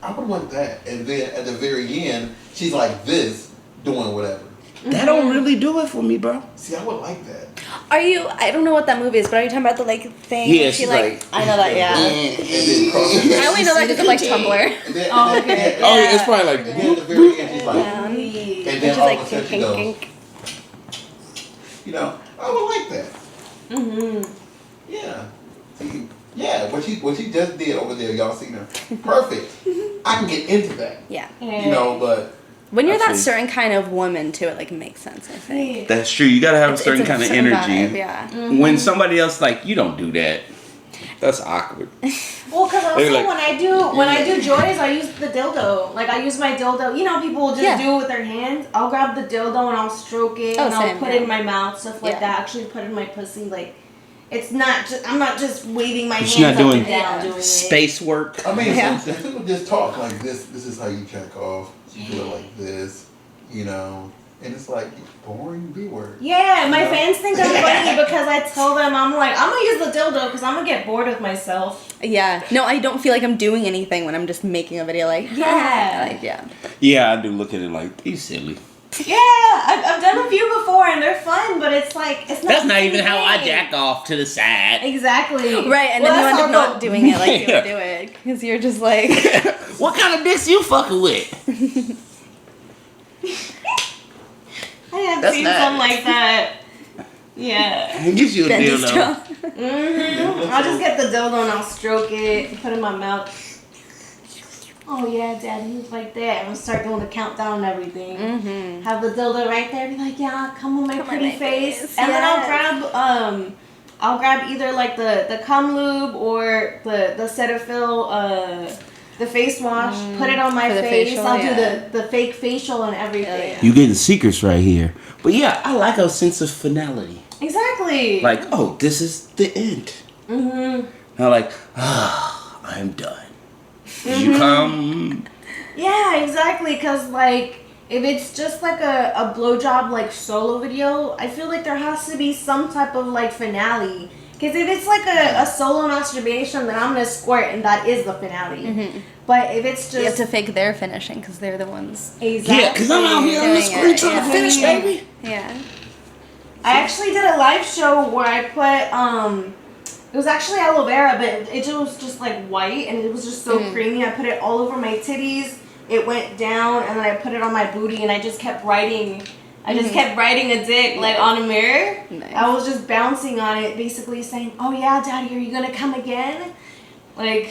I would want that. And then at the very end, she's like this, doing whatever. That don't really do it for me, bro. See, I would like that. Are you? I don't know what that movie is, but are you talking about the like thing? Yeah, she she's like. I know that. Yeah. And then cross it back. I only know that because of like Tumblr. And then, Oh, okay. Oh, yeah, it's probably like. And then at the very end, she's like, Yeah. and And then she's all like of a sudden kink, she goes, kink, kink. you know, I would like that. Yeah. See, yeah, what she just did over there, y'all seen her. Perfect. I can get into that. Yeah. You know, but When you're that Absolutely. certain kind of woman too, it like makes sense. I think. That's true. You gotta have a It's certain a kind of certain energy. vibe, yeah. When somebody else like you don't do that, that's awkward. Well, because also They're like- when I do joys, I use the dildo. Like I use my dildo. You know, people will just Yeah. do it with their hands. I'll grab the dildo and I'll stroke it Oh, and I'll same, put yeah. it in my mouth, stuff like Yeah. that. Actually, put it in my pussy. Like, it's not just. I'm not just waving my She's hands not up doing and down doing it. space work. I mean, Yeah. if people just talk like this is how you check off. You do it like this, you know, and it's like boring B word. Yeah, my You know? fans think I'm funny because I tell them I'm like I'm gonna use the dildo because I'm gonna get bored with myself. Yeah. No, I don't feel like I'm doing anything when I'm just making a video. Like Yeah. like yeah. Yeah, I do look at it like you silly. Yeah, I've done a few before and they're fun, but it's like it's not. That's not the even same how I thing. jack off to the side. Exactly. Right, and Well, then you that's end up how not doing it like you Yeah. would do it because you're just like. What kind of dicks you fucking with? I have That's seen nice. some like that. Yeah. It gives you a Bendy dildo. straw. I'll just get the dildo and I'll stroke it, put it in my mouth. Oh yeah, Dad, he was like that. And we'll start doing the countdown and everything. Mm-hmm. Have the dildo right there. Be like, yeah, come on my Come on pretty my face. face, And then yes. I'll grab either like the cum lube or the Cetaphil, the face wash. Put it on my For the face. facial, I'll yeah. do the fake facial and everything. yeah. You getting secrets right here. But yeah, I like a sense of finality. Exactly. Like, oh, this is the end. Mhm. I'm like, ah, I'm done. Did you come? Yeah, exactly. Cause like if it's just like a blowjob like solo video, I feel like there has to be some type of like finale. Cause Because if it's like a solo masturbation, then I'm gonna squirt, and that is the finale. But if it's just You have to fake their finishing because they're the ones. exactly, Yeah, because I'm out here on the Doing screen it, trying to yeah. finish, baby. Yeah. I actually did a live show where I put it was actually aloe vera, but it was just like white, and it was just so creamy. I put it all over my titties. It went down, and then I put it on my booty, and I just kept writing. I just kept writing a dick like on a mirror. Nice. I was just bouncing on it, basically saying, "Oh yeah, Daddy, are you gonna come again?" Like,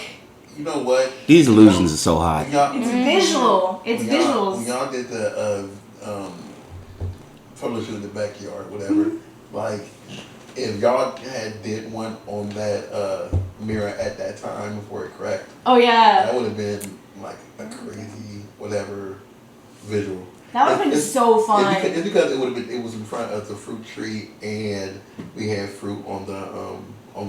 You know what? These illusions are so hot. it's visual. It's When visuals. y'all did the publisher in the backyard, whatever. Like, if y'all had did one on that mirror at that time before it cracked, Oh yeah, that would have been like a crazy whatever visual. that would have been so fun. It's because it was in front of the fruit tree and we had fruit on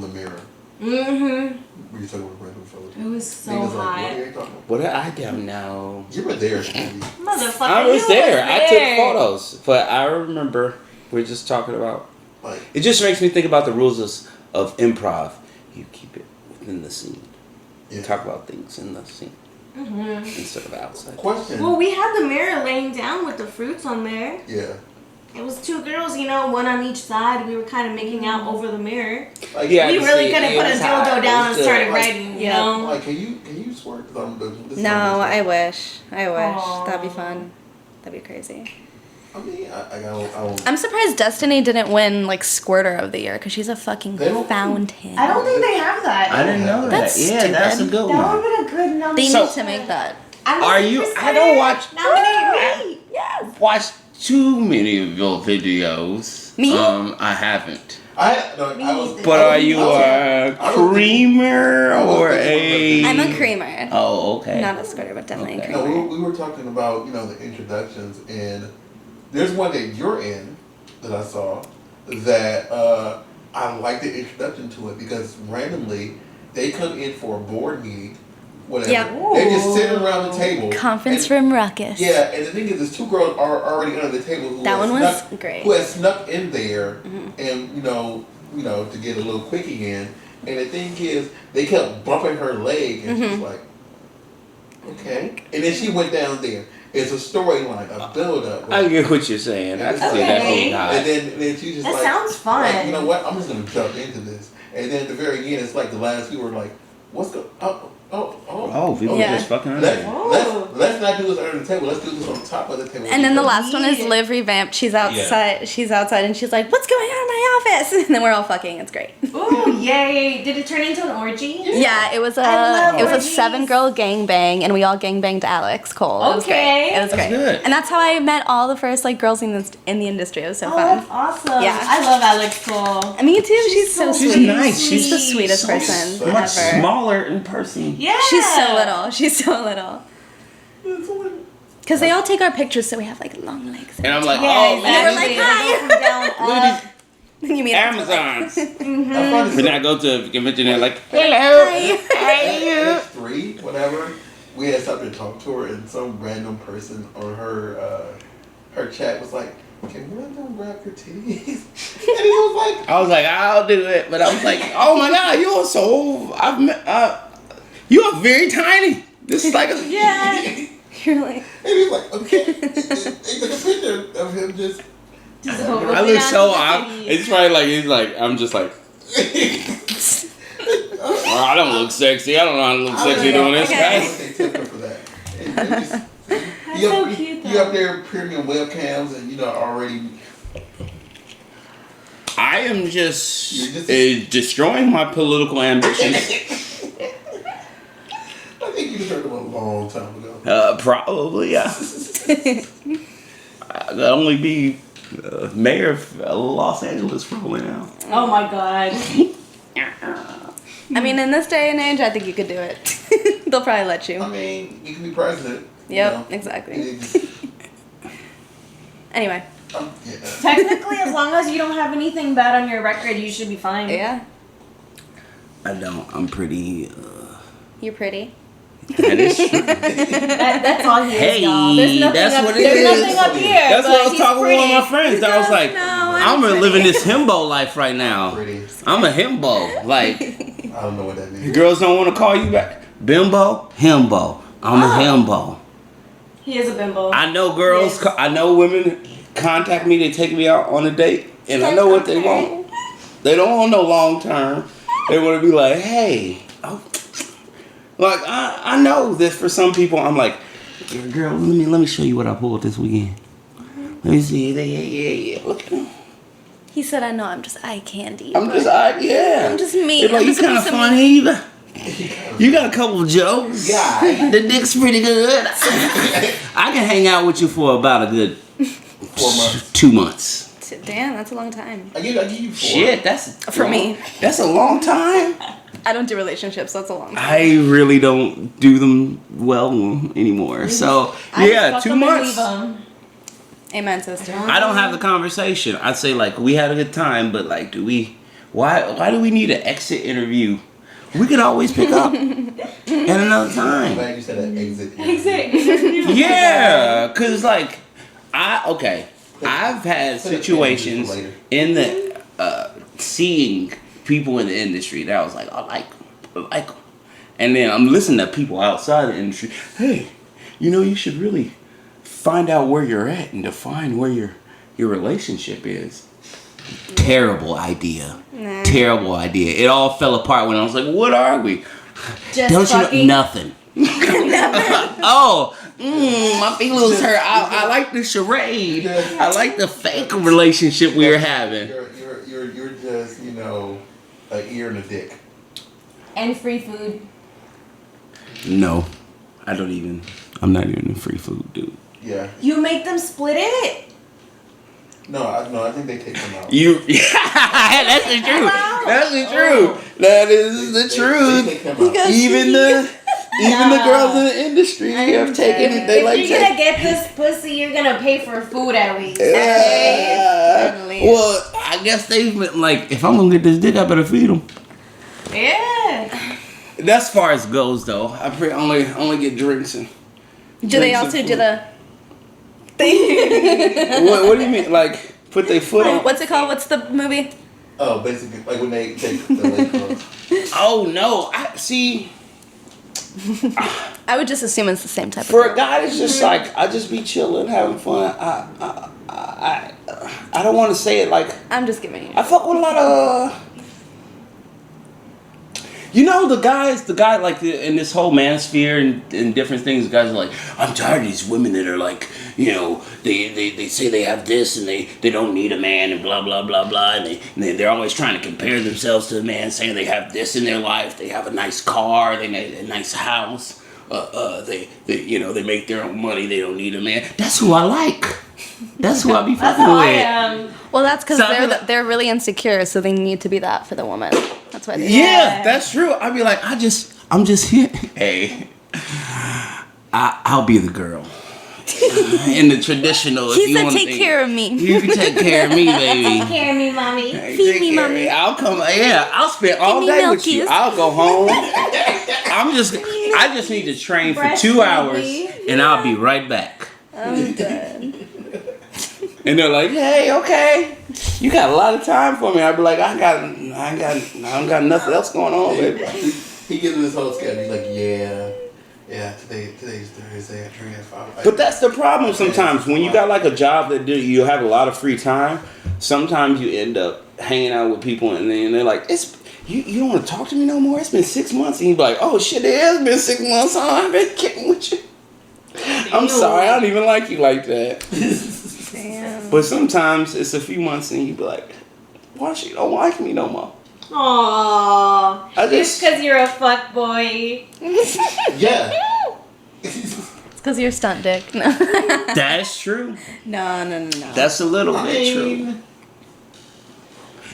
the mirror. Mm-hmm. We were talking with a random fellow. It was so Niggas like, what hot. are you talking about? What did I don't know? You were there, Stevie. Motherfucker, I was you there. I took there. photos, but I remember we were just talking about. Like, It just makes me think about the rules of improv. You keep it within the scene. You yeah. talk about things in the scene Mm-hmm. instead of outside. Question. Well, we had the mirror laying down with the fruits on there. Yeah. It was two girls, one on each side. We were kind of making out over the mirror. Like, Yeah, We I really see. could have It put a was hot. dildo It down was and started good. writing, Yeah. Like, can you swear? No, I wish. Aw. That'd be fun. That'd be crazy. I mean, I don't. I'm surprised Destiny didn't win like Squirter of the Year because she's a fucking They don't- fountain. I don't think they have that. I didn't know that. That's Yeah, that's a stupid. good That one. would have been a good number. They So- need to make that. Are you? I don't watch. Nominate me. Yes. Watch too many of your videos. Me? I haven't. I was. But are you a I was- creamer I was or thinking a? I'm a creamer. Oh, okay. Not a squirter, but definitely Okay. a No, creamer. we were talking about the introductions, and there's one that you're in that I saw that I like the introduction to it because randomly they come in for a board meeting, whatever. Yep. They just sit around the table. Conference and- room ruckus. Yeah, and the thing is, there's two girls are already under the table who That had one was snuck, great. who had snuck in there, and to get a little quickie in. And the thing is, they kept bumping her leg, and she was like, "Okay." And then she went down there. It's a storyline, a build up. I get what you're saying. I can see that Okay. being hot. And then she just That like, sounds fun. like, you know what? I'm just gonna jump into this. And then at the very end, it's like the last few were like, "What's the Oh, people Yeah. just fucking. Let's not do this under the table. Let's do this on top of the table." And then the last one is Yeah. Liv revamped. She's outside. She's outside, and she's like, "What's going on in my office?" And then we're all fucking. It's great. Ooh, yay! Did it turn into an orgy? Yeah, it was I love a orgies. 7-girl gangbang, and we all gangbanged Alex Cole. It was great. Okay. It was That's great. good. And that's how I met all the first girls in the industry. It was so Oh, fun. that's awesome. Yeah. I love Alex Cole. Me too. She's so so sweet. nice. She's the She's sweetest so person sweet. Much ever. smaller in person. Yeah. She's so little. She's so little. It's Because they all take our pictures, so we have long legs. And I'm like, Yeah, oh exactly. man, we're like, hi. From down look up. at Then you meet these Amazons. I find it When so- I go to a convention, they're like, hello, hey. X3, whatever, we had something to talk to her, and some random person on her chat was like, "Can one of them grab your titties?" And he was like, I was like, I'll do it, but I was like, oh my god, you're so, you are very tiny. This is like a Yeah. You're like, and he's like, "Okay." He took a picture of him just. I look so odd. It's probably like he's like I'm just like. Oh, I don't look sexy. I don't know how to look sexy doing this, Okay. guys. They tipped her for that. And they just- That's you so up, cute, you though. up there premium webcams, and already. I am just, You're just- destroying my political ambitions. I think you deserved them a long time ago. Probably, yeah. I'd only be mayor of Los Angeles probably now. Oh my god. I mean, in this day and age, I think you could do it. They'll probably let you. I mean, you can be president. Yep, exactly. It's- Anyway, yeah. Technically, as long as you don't have anything bad on your record, you should be fine. yeah, I don't. I'm pretty. you're pretty. That is true. That's all he Hey, is, y'all. There's nothing that's up, what it there's is. nothing up here. That's but what I was he's talking with one of my pretty. friends. I was like, No, I'm pretty. living this himbo life right now. Pretty. I'm a himbo. Like, I don't know what that means. girls don't want to call you back. Bimbo, himbo. I'm a himbo. He is a bimbo. I know girls, Yes. I know women contact me, they take me out on a date, and I know what they want. They don't want no long term. They want to be like, hey, like I know that for some people, I'm like, girl, let me show you what I pulled this weekend. Let me see. Yeah. Look at them. He said, I know, I'm just eye candy. I'm but just, yeah. I'm just me. They're like, I'm you just kind of supposed to funny. You got a couple of jokes. Yeah. The dick's pretty good. I can hang out with you for about a good 4 months. 2 months. Damn, that's a long time. I give you 4. Shit, that's For me. That's a long time. I don't do relationships, so that's a long time. I really don't do them well anymore. So I yeah, just fuck 2 him and months. leave him. Amen, sister. I don't have the conversation. I'd say like we had a good time, but like, why do we need an exit interview? We could always pick up at another I'm time. glad you said that exit. Exit. Yeah, cause like I've had situations later. in the seeing people in the industry that I was like, I like them. And then I'm listening to people outside the industry. Hey, you should really find out where you're at and define where your relationship is. Terrible idea. Nah. Terrible idea. It all fell apart when I was like, what are we? Just Don't fucking. you know nothing? My feelings hurt. I like the charade. I like the fake relationship we were having. You're just, an ear and a dick. And free food. No, I'm not even a free food dude. Yeah. You make them split it. No, I think they take them out. That's the truth. That's the truth. That is the They truth. take them out. Even the girls in the industry have taken it. They If you're gonna get this pussy, you're gonna pay for food at least. Yeah. Well, I guess they've been like, if I'm gonna get this dick, I better feed them. Yeah. That's far as goes, though. I only get drinks and. Do they also do the thing? What do you mean? Like put their foot on? What's it called? What's the movie? Oh, basically, like when they take the leg clothes. Oh no! I see. I would just assume it's the same type For of a guy, it's just like I just be chilling, having fun. I don't want to say it like I'm just giving you. I fuck with a lot of. The guy like in this whole manosphere and different things, the guys are like, I'm tired of these women that are like, they say they have this and they don't need a man and blah, blah, blah, blah. And they're always trying to compare themselves to a man, saying they have this in their life. They have a nice car, they have a nice house. They make their own money. They don't need a man. That's who I like. That's who I be That's fucking how I with. am. Well, that's because So I feel like- they're really insecure, so they need to be that for the woman. That's why. Yeah, that's true. I'd be like, I'm just here. Hey, I'll be the girl. In the traditional. He said, "Take care of me." You can take care of me, baby. Take care of me, mommy. Hey, Feed take me, care of mommy. I'll come. Yeah, I'll spend all me day with you. milkies. I'll go home. I just need to train for 2 Breastfeed hours, me. and I'll be right back. I'm done. And they're like, "Hey, okay, you got a lot of time for me." I'd be like, I don't got nothing else going on, baby. He gives him this whole schedule. He's like, yeah, today's Thursday. I train at 5. But that's the problem sometimes. When you got like a job that you have a lot of free time, sometimes you end up hanging out with people and then they're like, you don't want to talk to me no more? It's been 6 months. And you be like, oh shit, it has been 6 months. I've been kidding with you. I'm sorry, I don't even like you like that. Damn. But sometimes it's a few months and you be like, why she don't like me no more? Aww. I Just just- because you're a fuck boy. Yeah. It's because you're a stunt dick. No. That's true. No. That's a little bit true.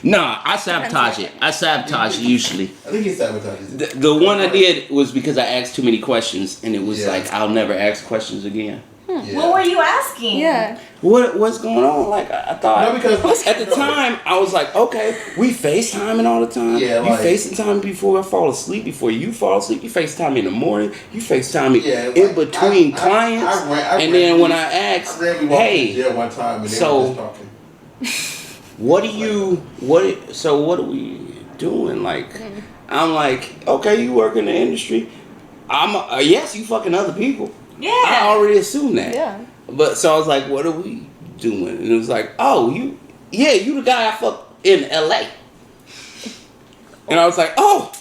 Nah, I sabotage it. I sabotage it usually. I think he sabotages it. The one I did was because I asked too many questions, and it was Yeah. like I'll never ask questions again. Yeah. What were you asking? Yeah. What's going on? Like I thought. No, because At the time, I was like, okay, we FaceTiming all the time. Yeah, you like- FaceTime before I fall asleep, before you fall asleep. You FaceTime in the morning. You FaceTime me Yeah, in like, between I clients. ran- and then when I I asked, randomly walked in hey, jail one time and they so- were just talking. what are we doing? Like, I'm like, okay, you work in the industry. I'm yes, you fucking other people. Yeah. I already assumed that. Yeah. But so I was like, what are we doing? And it was like, oh, you the guy I fucked in LA. And I was like, oh,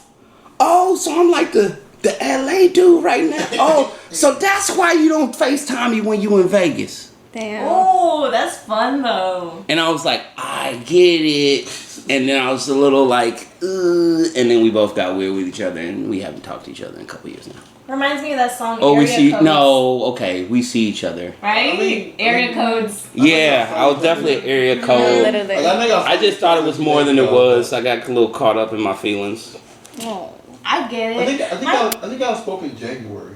so I'm like the LA dude right now. Oh, so that's why you don't FaceTime me when you in Vegas. Damn. Oh, that's fun though. And I was like, I get it. And then I was a little like, and then we both got weird with each other, and we haven't talked to each other in a couple years now. Reminds me of that song. Oh, Area we see, Codes. no, okay, we see each other. Right? I mean- Area codes. Yeah, I was definitely area No, code. literally. Like, I think I just thought it was more than it was. I got a little caught up in my feelings. Oh. I get I it. think I spoke in January.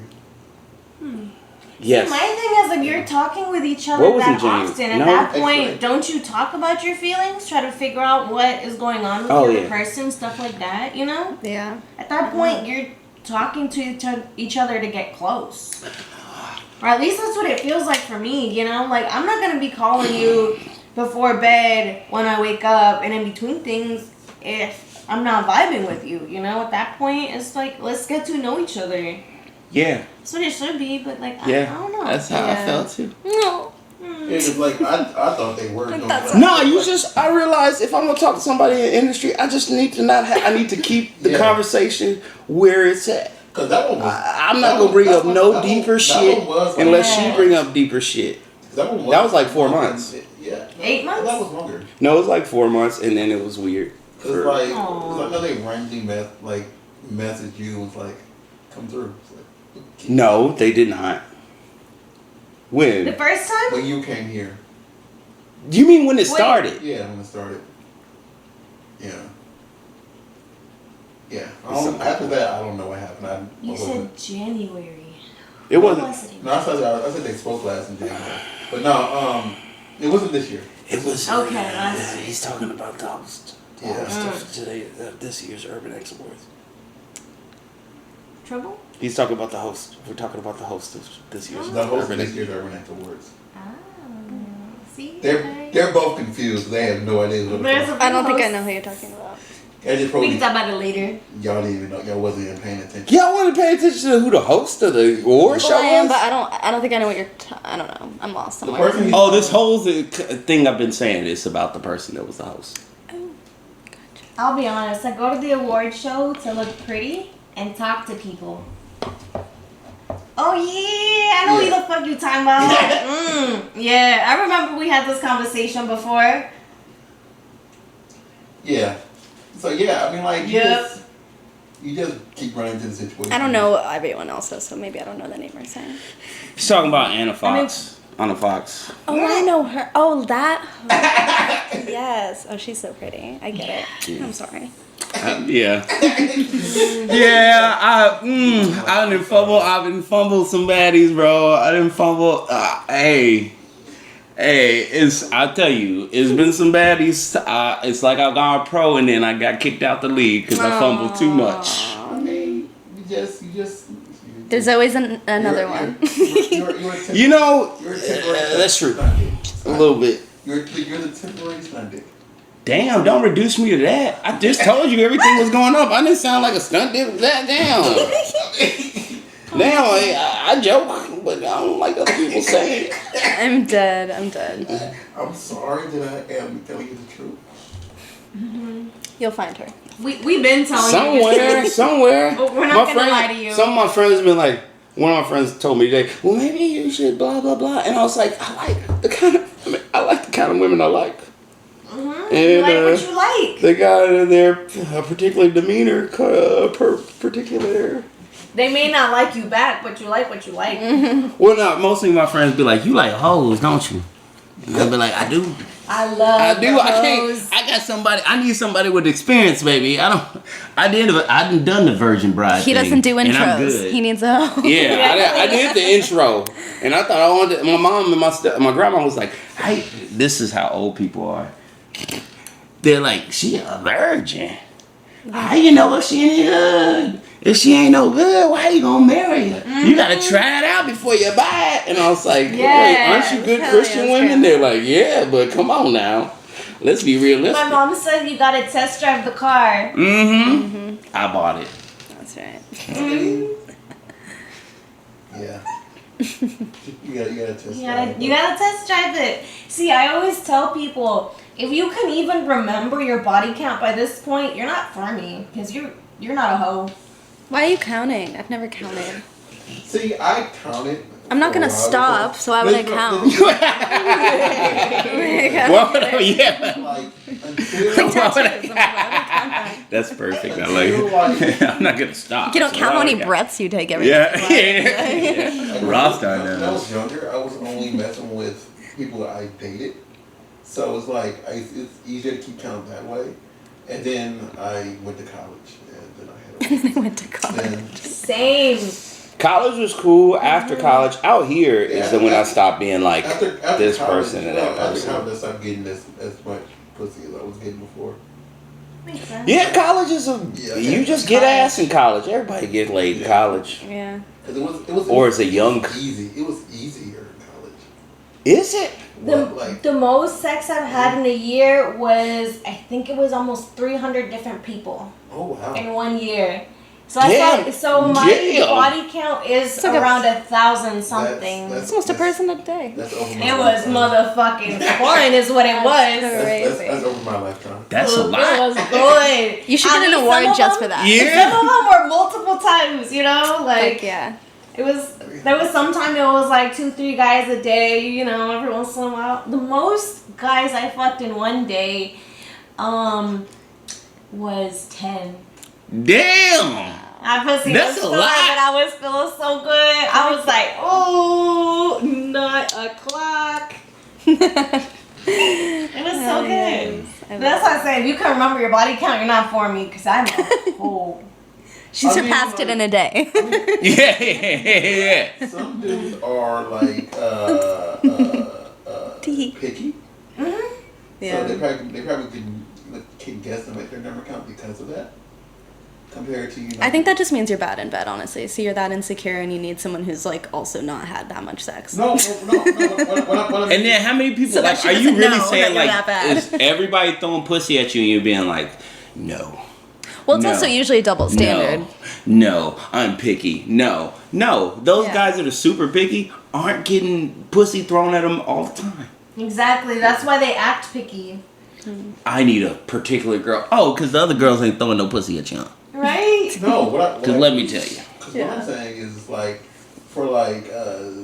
Yes. My thing is, like, you're talking with each other What was that in January? often. At No. that point, Excellent. don't you talk about your feelings? Try to figure out what is going on with Oh, the other yeah. person, stuff like that, you know? Yeah. At that point, you're talking to each other to get close. Or at least that's what it feels like for me, you know? Like, I'm not going to be calling you before bed when I wake up and in between things if I'm not vibing with you, you know? At that point, it's like, let's get to know each other. Yeah. That's what it should be, but, like, Yeah. I don't know. That's how I Yeah. felt too. No. Yeah, 'cause, like I thought they were. Doing That's- that. No, I realized if I'm gonna talk to somebody in the industry, I just need to I need to keep the Yeah. conversation where it's at. Cause that one was. I'm not gonna bring up no deeper shit unless unless she bring up deeper shit. That was like 4 months. Yeah. 8 months? That was longer. No, it was like 4 months, and then it was weird. Cause like, Aw. cause I know they randomly message you was like, come through. It's like, No, they did not. The When? first time? when you came here. You mean when it Wait. started? Yeah, when it started. Yeah. Yeah. Something After that, I don't know what happened. I You wasn't. said January. It What wasn't. was it? No, I said they spoke last in January. But no, it wasn't this year. It was. Okay, last He's talking about the host. Yeah. Stuff today. This year's Urban X Awards. Trouble? He's talking about the host. We're talking about the host of this year's The host of Urban this X. year's Urban Act Awards. Ah. See? They're both confused. They have no idea what There's the a fuck. I don't think I host. know who you're talking about. I just We probably can talk about it later. y'all didn't even know. Y'all wasn't even paying attention. Y'all want to pay attention to who the host of the award show Well, I am, was? but I don't think I know what you're. I don't know. I'm lost The somewhere. person. Oh, this whole thing I've been saying is about the person that was the host. I'll be honest. I go to the award show to look pretty and talk to people. Oh yeah, I know Yeah. what the fuck you talking about. Yeah, I remember we had this conversation before. Yeah. So yeah, I mean like Yep. you just keep running into the situation. I don't know what everyone else does, so maybe I don't know the name you're saying. He's talking about Anna I mean- Fox. Anna Fox. Oh, I know her. Oh, that. Yes. Oh, she's so pretty. I get it. I'm sorry. Yeah. Yeah, I didn't fumble. I've been fumbled some baddies, bro. I didn't fumble. Hey, I tell you, it's been some baddies. It's like I've gone pro and then I got kicked out the league because I fumbled too much. I mean, you just. There's always another one. You know, You're a temporary that's true. stunt dick. A little bit. You're the temporary stunt dick. Damn, don't reduce me to that. I just told you everything was going up. I didn't sound like a stunt dick. That damn. Damn, I joke, but I don't like other people saying it. I'm dead. I'm sorry that I am telling you the truth. You'll find her. We've been telling you. Somewhere. But we're not gonna lie to you. Some of my friends have been like, one of my friends told me today, well, maybe you should blah blah blah, and I was like, I like the kind of women I like. Mm-hmm. And You like what you like. they got their particular demeanor, particular. They may not like you back, but you like what you like. Well, no, mostly my friends be like, you like hoes, don't you? I'll be like, I do. I love I do. I those. can't. I got somebody. I need somebody with experience, baby. I don't. I done done the virgin bride. He thing, doesn't do and I'm intros. good. He needs a hoe. Yeah, I did the intro, and I thought I wanted. My mom and my grandma was like, "Hey, this is how old people are." They're like, "She a virgin. How you know if she any good? If she ain't no good, why you gonna marry her? You gotta try it out before you buy it." And I was like, "Wait, aren't you good hell Christian yes, women?" grandma. They're like, "Yeah, but come on now, let's be realistic." My mom said you gotta test drive the car. I bought it. That's right. Yeah. You gotta test You gotta test drive it. See, I always tell people, if you can even remember your body count by this point, you're not for me, because you're not a hoe. Why are you counting? I've never counted. See, I counted. I'm not gonna for a while stop, because- so why would I count? Well, yeah. Like, until, That's perfect. I Until, like like- it. I'm not gonna stop. You don't So count how why many would I- breaths you take every Yeah. day. Yeah. like, Rockstar when I does. was younger, I was only messing with people I dated. So it's like, it's easier to keep count that way. And then I went to college. And then I had I went to college. then, Same. College was cool. After college, out here is the when I stopped being like after this college, person and well, that after person. college, I stopped getting as much pussy as I was getting before. Makes sense. Yeah, college is Yeah. you just get ass in college. Everybody get laid in college. Yeah. 'Cause it was Or as a young- easy. It was easier in college. Is it? The most sex I've had in a year was, I think it was almost 300 different people Oh wow. in 1 year. So I Damn. thought, so my Damn. body count is like a- around 1,000 something. That's- It's almost a person a day. That's over my It was lifetime. motherfucking fun is what it was. That's over my lifetime. That's a It lot. was good. You should I get an mean, some award of just them- for that. Yeah. Some of them were multiple times, you know? Like, yeah. there was sometime it was like 2-3 guys a day, you know, every once in a while. The most guys I fucked in one day, was 10. Damn. I pussy That's was a sore, lot. but I was feeling so good. I was like, oh, not a clock. It was so good. That's why I say, if you can remember your body count, you're not for me, because I'm a whole. She I mean, surpassed it in a day. Yeah. Some dudes are like picky. So they probably can guesstimate their number count because of that. Compared to, you know, I think that just means you're bad in bed, honestly. So you're that insecure and you need someone who's like also not had that much sex. No. What I mean, And then how many people So that like she are you doesn't really know saying that you're like that bad. is everybody throwing pussy at you and you being like, no. Well, it's No. also usually double standard. No, I'm picky. No, those Yeah. guys that are super picky aren't getting pussy thrown at them all the time. Exactly. That's why they act picky. I need a particular girl. Oh, because the other girls ain't throwing no pussy at you. Right? no. Because let me tell you. Because what I'm saying is like, for like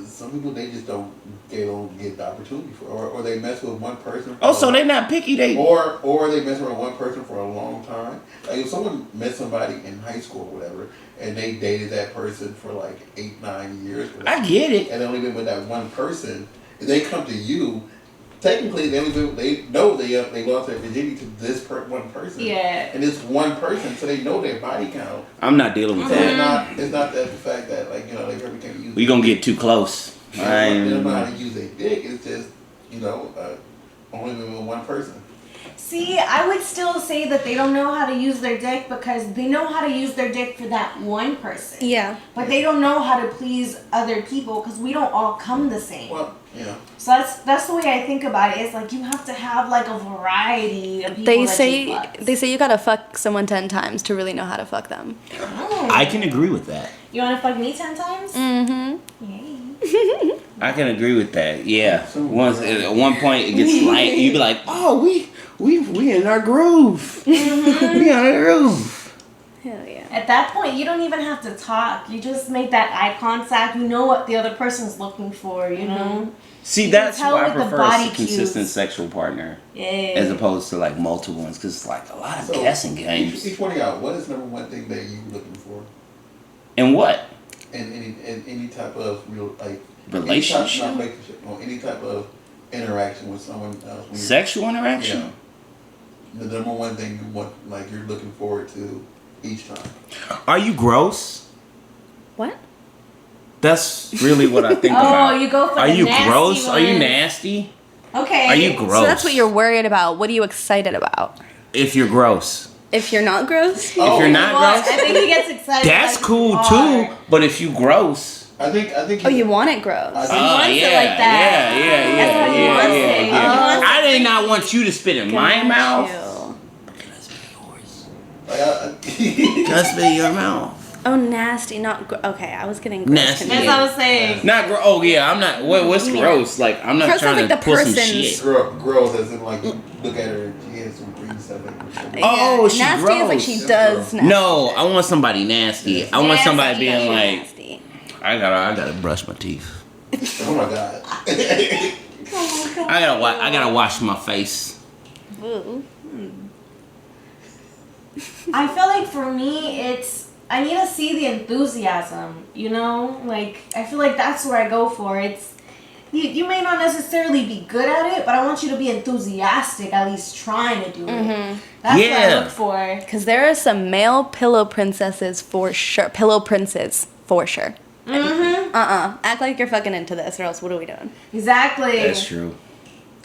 some people they don't get the opportunity for, or they mess with one person. Oh, so they not picky. They or they mess with one person for a long time. Like if someone met somebody in high school or whatever, and they dated that person for like 8-9 years. Whatever, I get it. and they only been with that one person, and they come to you. Technically, they know they lost their virginity to this one person. Yeah. And it's one person, so they know their body count. I'm not dealing with So that. it's not that the fact that like, you know, they probably can't use. We gonna get too close. They don't know how to use their dick. It's just, you know, only been with one person. See, I would still say that they don't know how to use their dick because they know how to use their dick for that one person. Yeah. But they don't know how to please other people because we don't all come the same. Well, yeah. So that's the way I think about it. It's like you have to have like a variety of people. They that say you fuck. you gotta fuck someone 10 times to really know how to fuck them. I can agree with that. You want to fuck me 10 times? Mm-hmm. Yay. I can agree with that. Yeah. Once at one point it gets light, you be like, oh, we in our groove. We on our groove. Hell yeah. At that point, you don't even have to talk. You just make that eye contact. You know what the other person's looking for. You know. See, You that's can tell why I with the prefer body a consistent cues. sexual partner Yeah. as opposed to like multiple ones, because it's like a lot of guessing games. Each one of y'all, what is number one thing that you looking for And what? in any type of real like Relationship? Not relationship, or any type of interaction with someone else. Sexual interaction? Yeah. The number one thing you want, like you're looking forward to each time. Are you gross? What? That's really what I think about. Oh, you go for Are the you nasty gross? Are you ones. nasty? Okay. Are you gross? So that's what you're worried about. What are you excited about? If you're gross. If you're not gross? Oh. If you're not Well, gross, I think he gets excited. that's like cool you too. are. But if you gross, I think. Oh, you want it gross. I He think- wants it like that. Yeah, That's how he wants it. He wants I did not want you to spit in my Got mouth. you. Like, Can I spit in your mouth? Oh, nasty. Not okay. I was getting gross. Nasty. That's what I was saying. Not gross. Oh yeah, I'm not. What's gross? Like I'm not Gross trying is to like the pull some person's- shit. Girls, as in like, look at her. She has some green stuff. Oh, she nasty gross. is like she does. Nasty. No, I want somebody nasty. I want somebody Nasty. being like, Nasty. I gotta brush my teeth. Oh my god. I gotta wash my face. Ooh. I feel like for me, I need to see the enthusiasm, you know? Like, I feel like that's where I go for. You may not necessarily be good at it, but I want you to be enthusiastic, at least trying to do it. That's what I look for. Because there are some male pillow princesses for sure. Pillow princes for sure. Act like you're fucking into this, or else what are we doing? Exactly. That's true.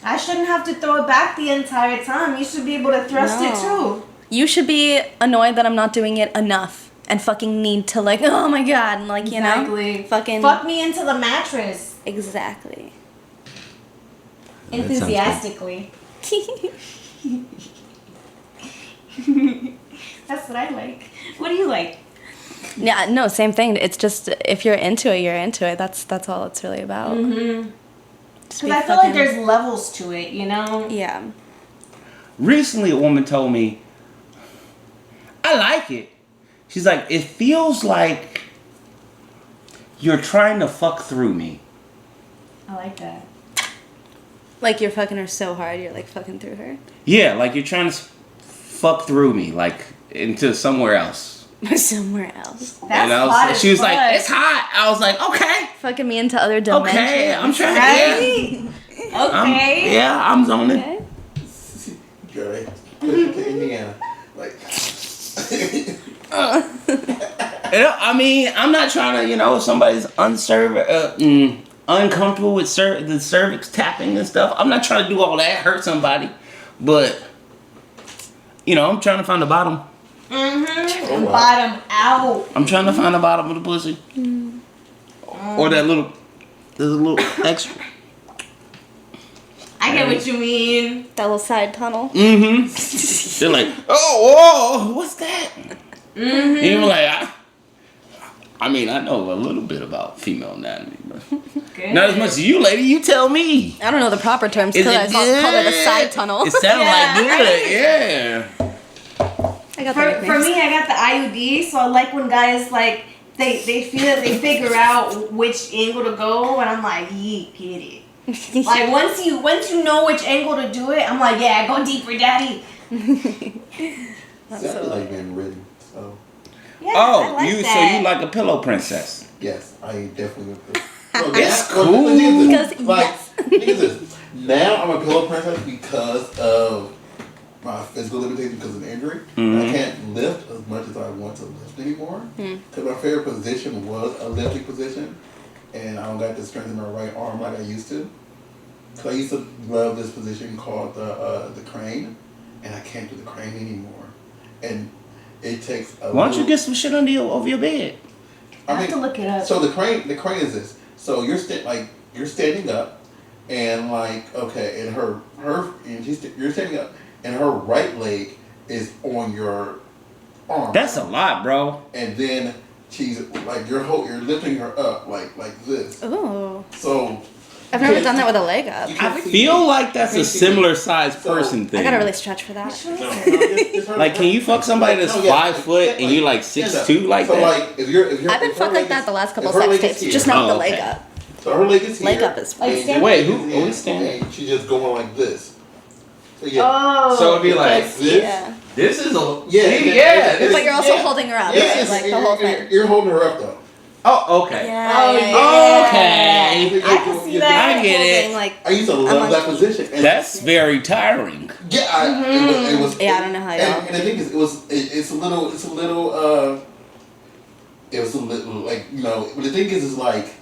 I shouldn't have to throw it back the entire time. You should be able to thrust it too. You should be annoyed that I'm not doing it enough and fucking need to like, oh my god, and like, Exactly. you know, fucking. Fuck me into the mattress. Exactly. Enthusiastically. That's what I like. What do you like? Yeah, no, same thing. It's just if you're into it, you're into it. That's all it's really about. Because I feel like there's levels to it, you know? Yeah. Recently, a woman told me, I like it. She's like, it feels like you're trying to fuck through me. I like that. Like you're fucking her so hard, you're like fucking through her. Yeah, like you're trying to fuck through me, like into somewhere else. Somewhere else. That's And I was, hot as she was fuck. like, it's hot. I was like, okay, Fucking me into other dimensions. okay, I'm trying to. Right? Okay. I'm zoning. Okay. Girl, push it to Indiana. Like. I mean, I'm not trying to, if somebody's uncomfortable with the cervix tapping and stuff, I'm not trying to do all that, hurt somebody. But, I'm trying to find the bottom. Oh, wow. Bottom out. I'm trying to find the bottom of the pussy. Or there's a little extra. I get what you mean. That little side tunnel. Mm-hmm. They're like, oh, whoa, what's that? And you're like, I mean, I know a little bit about female anatomy, but Good. not as much as you, lady. You tell me. I don't know the proper terms Is because it I call it a good? side tunnel. It sounded like good, yeah. I got For me, I got the IUD, so I like when guys like they feel that they figure out which angle to go, and I'm like, get it. Like once you know which angle to do it, I'm like, yeah, go deeper, daddy. Sounded like being written. So Yeah, I like so that. you like a pillow princess? yes, I definitely would. It's cool. Because yes. Now I'm a pillow princess because of my physical limitations because of injury. I can't lift as much as I want to lift anymore. Because my favorite position was a lifting position, and I don't got the strength in my right arm like I used to. So I used to love this position called the crane, and I can't do the crane anymore. And it takes a Why don't you get some shit over your bed? I have to look it up. So the crane is this. So you're standing up, and like okay, and you're standing up, and her right leg is on your arm. That's a lot, bro. And then she's like you're lifting her up like this. Ooh. So I've never done that with a leg up. I feel like that's a similar sized person thing. I gotta really stretch for that. Like, can you fuck somebody that's 5 foot and you like 6'2" like so that? like if you're I've been fucked like that the last couple if her sex leg is tapes, here- just not with the leg okay. up. So her leg is here. Leg up is fine. and your Wait, leg who- is who in, is standing? and she's just going like this. So yeah. Oh. So it'd be like Because- this. yeah. This is a Yeah, see, yeah, this but is- you're also yeah. holding her up, Yeah, right? Like the whole thing. You're holding her up though. Oh, okay. Yeah. Oh, yeah. Okay. I can see that. I get it. Like, I used to love that position. And That's very tiring. yeah, it was. Yeah, I don't know how y'all. And the thing is, it's a little like, you know. But the thing is like,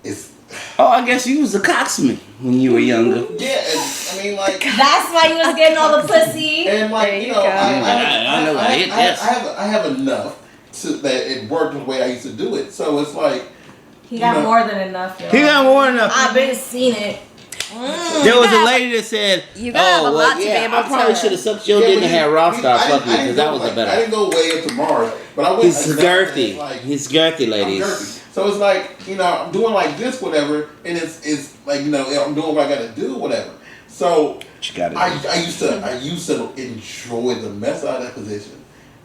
it's. Oh, I guess you was a cocksman when you were younger. Yeah, I mean, like. That's why he was getting all the pussy. And like, There you you know, go. I know I hit this. I have enough to that it worked the way I used to do it. So it's like. He got more than enough, y'all. He got more than enough. I've been seeing it. There was a lady that said, You gotta have a lot to be able I probably to- should have sucked your dick and had Rockstar fuck me because that was a I better. didn't go way up to Mars, but I went. He's enough that girthy. it's like, He's girthy, I'm ladies. girthy. So it's like, you know, I'm doing like this, whatever, and it's like, you know, I'm doing what I got to do, whatever. So What you gotta do? I used to enjoy the mess out of that position,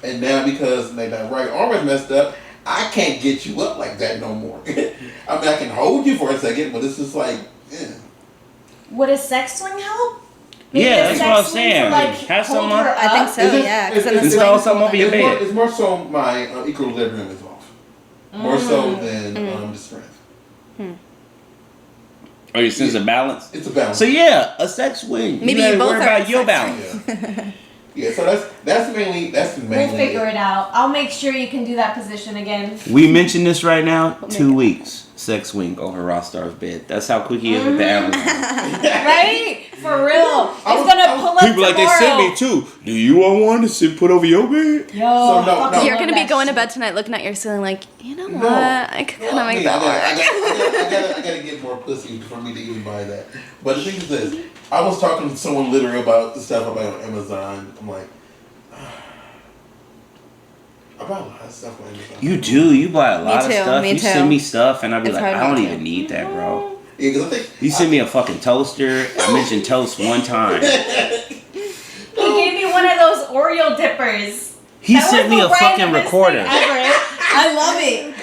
and now because like, that right arm is messed up, I can't get you up like that no more. I mean, I can hold you for a second, but it's just like, yeah. Would a sex swing help? Yeah, a that's what I was sex swing saying. to, like, Have hold someone- her I think up? so, It's just- yeah. Because then it's- the Install swing. something over your bed. It's more so my equilibrium is off, more so than the strength. Or your sense of balance. It's a balance. So yeah, a sex swing. Maybe you you gotta both worry are about your sex balance. Yeah, so that's mainly We'll figure it out. I'll make sure you can do that position again. We mention this right now. 2 weeks. Sex swing over Rockstar's bed. That's how quick he is with the Amazon. Right? For real. It's was- gonna pull up People like they sent tomorrow. me too. Do you want one to sit put over your bed? Yo, So no, fucking no. You're love gonna be that going to shit. bed tonight looking at your ceiling like, you know No. what? I could kind of make that work. I gotta get more pussy for me to even buy that. But the thing is this, I was talking to someone literally about the stuff I buy on Amazon. I'm like, I buy a lot of stuff on Amazon. You do. You buy a lot of too, stuff. me You too. send me stuff, and I be It's like, hard I don't not to. even need that, bro. Yeah, because I think You send me a fucking toaster. I mentioned toast one time. He gave me one of those Oreo dippers. He That sent was me the a fucking randomest recorder. thing ever. I love it.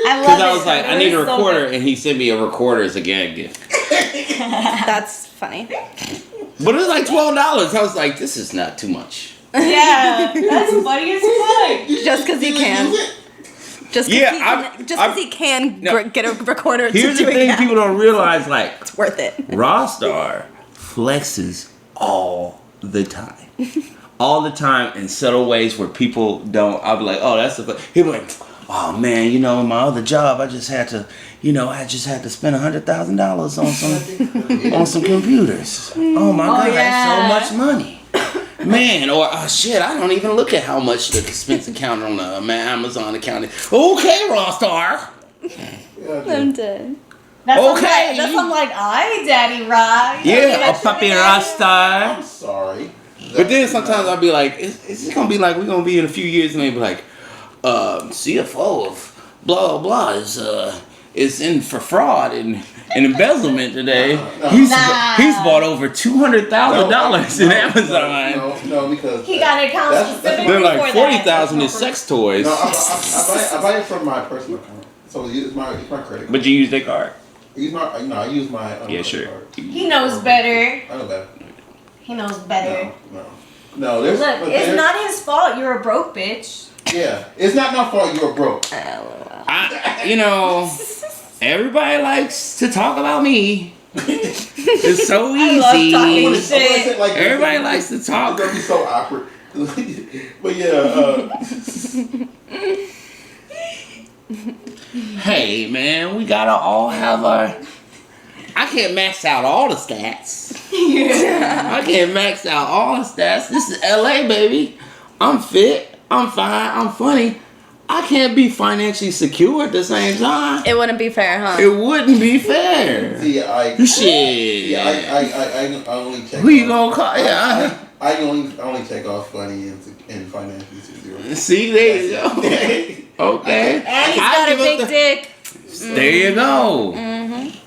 I love Because it. I was like, I need a It's so recorder, good. and he sent me a recorder as a gag gift. That's funny. But it's like $12. I was like, this is not too much. Yeah, that's funny as fuck. Just because he can. Just Yeah, because he can no. get a recorder Here's to the do thing it. people don't realize, like, It's worth it. Rockstar flexes all the time. All the time in subtle ways where people don't. I'll be like, oh, that's the. He'll be like, oh man, you know, in my other job, I just had to spend $100,000 on some computers. Oh my god, yeah. that's so much money. Man, or shit, I don't even look at how much the expense account on my Amazon account is. Okay, Rockstar. I'm dead. Okay. That's I'm like, aye, Daddy Rock. Yeah, a puppy Rockstar. I'm sorry. But then sometimes I'll be like, it's gonna be like we're gonna be in a few years and they be like, CFO of blah blah is in for fraud and embezzlement today. He's bought over $200,000 in Amazon. No, because He got an account that's- specifically They're like for that. 40,000 is sex toys. No, I buy it from my personal account. So it's my credit card. But you use their card. I use my Yeah, credit sure. card. He knows better. I know better. He knows better. No. There's Look, but it's there's- not his fault you're a broke bitch. Yeah, it's not my fault you're broke. Everybody likes to talk about me. It's so easy. love talking I wanna shit. say it like this. Everybody likes to It's talk. gonna be so awkward. But yeah, Hey man, we gotta all have our. I can't max out all the stats. I can't max out all the stats. This is LA, baby. I'm fit. I'm fine. I'm funny. I can't be financially secure at the same time. It wouldn't be fair, huh? It wouldn't be fair. see, Shit. I only check. Who you gonna call? Yeah. I only check off funny and financially secure. See, there you go. Okay. And he's I got a give up big the- dick. There you go.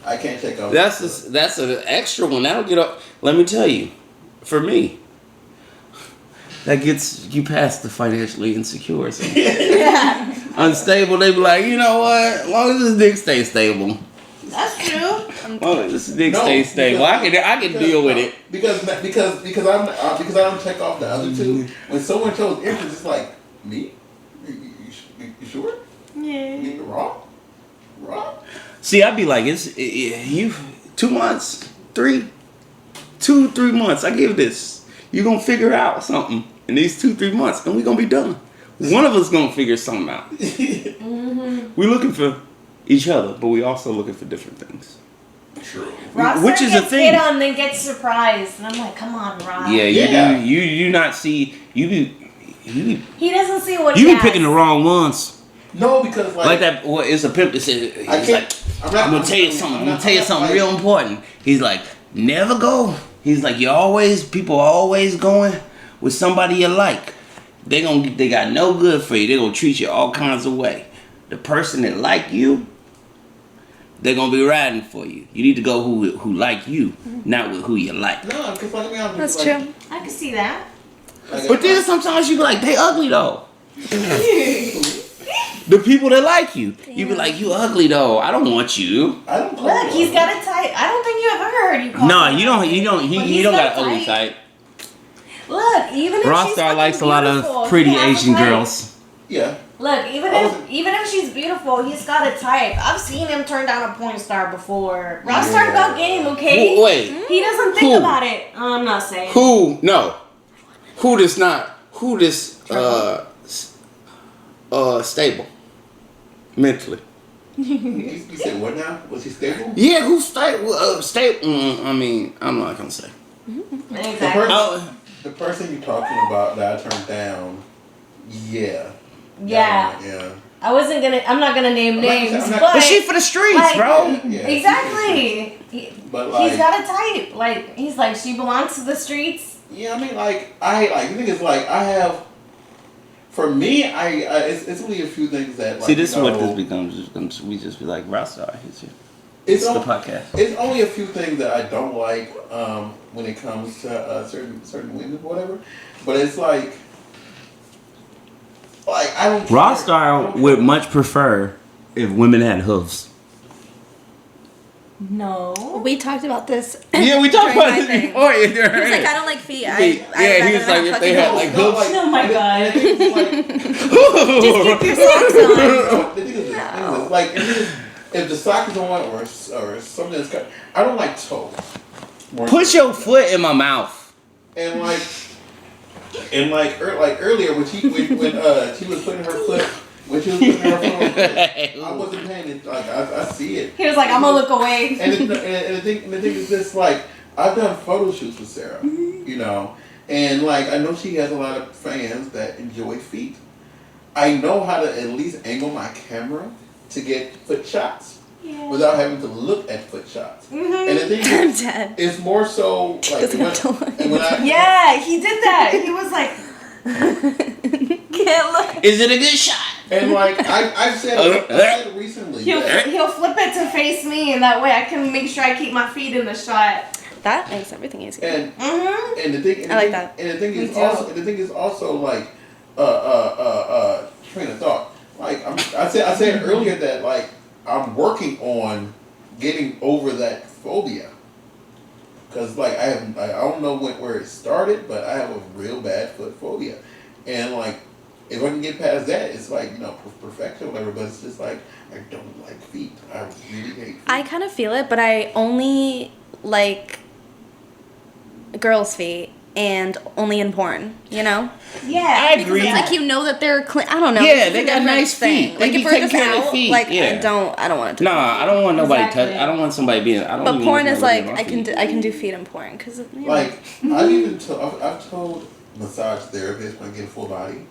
I can't check off. That's an extra one. That'll get up. Let me tell you, for me, that gets you past the financially insecure. So. Unstable. They be like, you know what? As long as this dick stays stable. That's true. As long as this dick stays stable, I can deal with it. Because I don't check off the other two. When someone shows interest, it's like me. You sure? Yeah. raw. See, I'd be like, you 2 months, 3 months. I give this. You gonna figure out something in these 2-3 months, and we gonna be done. One of us gonna figure something out. We looking for each other, but we also looking for different things. True. Rockstar Which is a gets thing. hit on, then gets surprised, and I'm like, come on, Rob. Yeah, Yeah. you do not see you He doesn't see what be he has. picking the wrong ones. No, because Like that. Well, it's a pimp that said, I he's can't. like, I'm gonna tell you something. I'm gonna tell you something real important. He's like, never go. He's like, people are always going with somebody you like. They got no good for you. They gonna treat you all kinds of way. The person that like you, they're gonna be riding for you. You need to go who like you, not with who you like. No, because like, I mean, That's like, true. I can see that. Like, But then sometimes you be like, they ugly though. The people that like you, you be like, you ugly though. I don't want you. I don't. Look, he's got a type. I don't think you ever heard you call No, him you don't. ugly. You don't. But He he's don't got an ugly type. type. Look, even if she's Rockstar fucking likes a lot beautiful, of pretty he has a Asian type. girls. Yeah. Look, I wasn't- even if she's beautiful, he's got a type. I've seen him turn down a porn star before. Rockstar Yeah. got game, okay? Wait, He doesn't think Who? about it. I'm not saying. who? No, who this not? Who this? Stable mentally. You said what now? Was he stable? Yeah, who's stable? Stable. I mean, I'm not gonna say. Exactly. The person you're talking about that I turned down. Yeah. Yeah. Yeah. I'm not gonna name names, I'm not- but But she for the streets, like, bro. Yeah, exactly. But like, He's got a type. Like he's like she belongs to the streets. yeah, I mean, the thing is, like, I have. For me, it's only a few things that. Like, See, this is you what know, this becomes. We just be like, Rockstar, here's you. It's the on- podcast. It's only a few things that I don't like when it comes to certain women, whatever. But it's like I don't. care. I Rockstar don't would care. much prefer if women had hooves. No. We talked about this. Yeah, we talked during about my this thing. before. He was like, I don't like feet. Yeah, he was like, if they had, like, No, hooves. Oh my and God. the thing is, like, Just keep your socks on. the thing is, like, if the sock is on or something that's cut, I don't like toe. Put your foot in my mouth. And earlier when she was putting her foot on the foot, I wasn't paying it. Like I see it. He was like, I'm gonna look away. And the thing is this, like, I've done photo shoots with Sarah, you know, and like I know she has a lot of fans that enjoy feet. I know how to at least angle my camera to get foot shots without having to look at foot shots. Mm-hmm. And the thing I'm is, dead. it's more so like Doesn't have to look. when I Yeah, he did that. He was like, can't look. Is it a good shot? and like I said recently that He'll flip it to face me, and that way I can make sure I keep my feet in the shot. That makes everything easier. and Mm-hmm. and the thing I like that. And the thing Me is too. also like train of thought. Like I said earlier that like I'm working on getting over that phobia. Cause like I don't know where it started, but I have a real bad foot phobia, and like if I can get past that, it's like, you know, perfection or whatever. But it's just like I don't like feet. I really hate feet. I kind of feel it, but I only like girls' feet and only in porn, you know? Yeah. I Because agree. it's like you know that they're clean. I don't know. Yeah, it's they a got different nice feet. They Like be if we're taking just care of their out, feet, like yeah. I don't want to. Nah, I don't want nobody Exactly. touch. I don't want somebody being. I don't. But even porn want is somebody like looking at my I feet. can do feet in porn because Like I've told massage therapists when I get a full body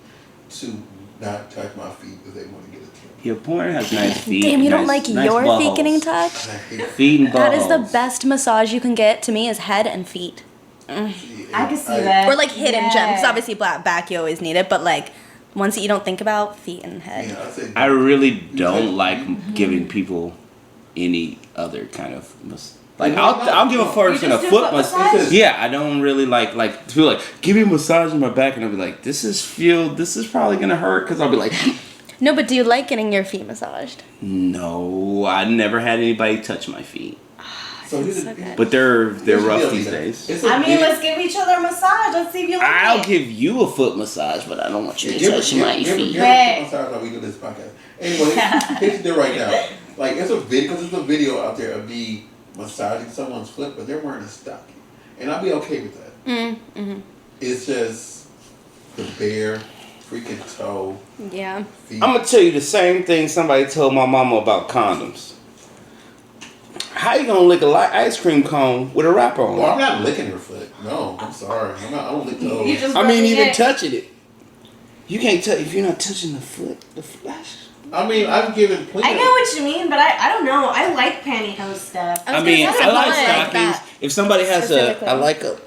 to not touch my feet because they want to get a tip. Your porn has nice feet. Damn, you don't nice- like nice your feet buttholes. getting touched? And I hate Feet and That is the buttholes. best massage you can get. To me, is head and feet, I can see that. or like hidden Yeah. gems. 'Cause obviously, back you always need it, but like ones that you don't think about, feet and head. Yeah, I said I really don't like giving people any other kind of like. I'll give a person You a just do foot foot massage. massage? Yeah, I don't really like to feel like give me a massage in my back, and I'll be like, this is probably gonna hurt because I'll be like, No, but do you like getting your feet massaged? no, I never had anybody touch my feet. So here's So the- good. But they're here's the rough deal, these Lisa. days. It's a I mean, big- let's give each other a massage. Let's see if you like I'll it. give you a foot massage, but I don't want you to Give touch my give feet. Bet. I'm sorry how we do this podcast. Anyway, here's the deal right now. Like, it's a video, because there's a video out there of me massaging someone's foot, but they're wearing a stocking. And I'll be okay with that. Mm-hmm. It's just the bare freaking toe Yeah. feet. I'm gonna tell you the same thing somebody told my mama about condoms. How you gonna lick a ice cream cone with a wrapper on Well, I'm it? not licking her foot. No, I'm sorry. I don't lick toes. You just I mean, rubbing even it. touching it. You can't touch if you're not touching the foot. The flesh. I mean, I've given plenty. I get what you mean, but I don't know. I like pantyhose stuff. I was I mean, gonna say I like something like stockings. that. If somebody has Specifically. I like a,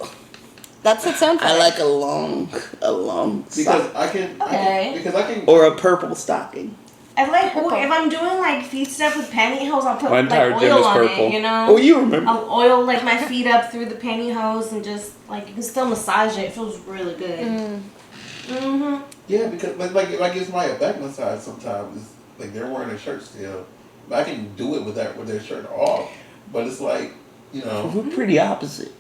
That's its own thing. I like a long because sock. I can. Okay. Because I can. Or a purple stocking. I like Purple. if I'm doing like feet stuff with pantyhose, I'll put My like entire gym oil is on purple. it. You know. Oh, you remember? I'll oil like my feet up through the pantyhose and just like you can still massage it. It feels really good. Mm-hmm. Yeah, because like if I give somebody a back massage, sometimes it's like they're wearing a shirt still, but I can do it with their shirt off. But it's like, you know, We're pretty opposite.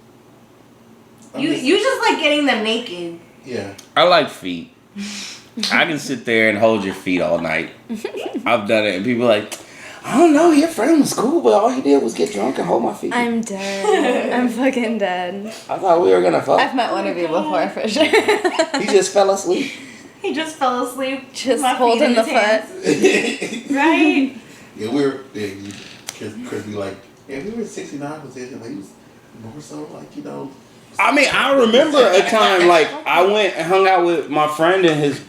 I'm You just- you just like getting them naked. yeah. I like feet. I can sit there and hold your feet all night. I've done it, and people are like, I don't know, your friend was cool, but all he did was get drunk and hold my feet. I'm dead. I'm fucking dead. I thought we were gonna fuck. I've met one of you before for sure. He just fell asleep. He just fell asleep. Just my feet holding in the his hands. foot. Right. Yeah, we were. Yeah, Chris be like, yeah, we were in 69 position, but he was more so like, you know. I mean, I remember a time like I went and hung out with my friend and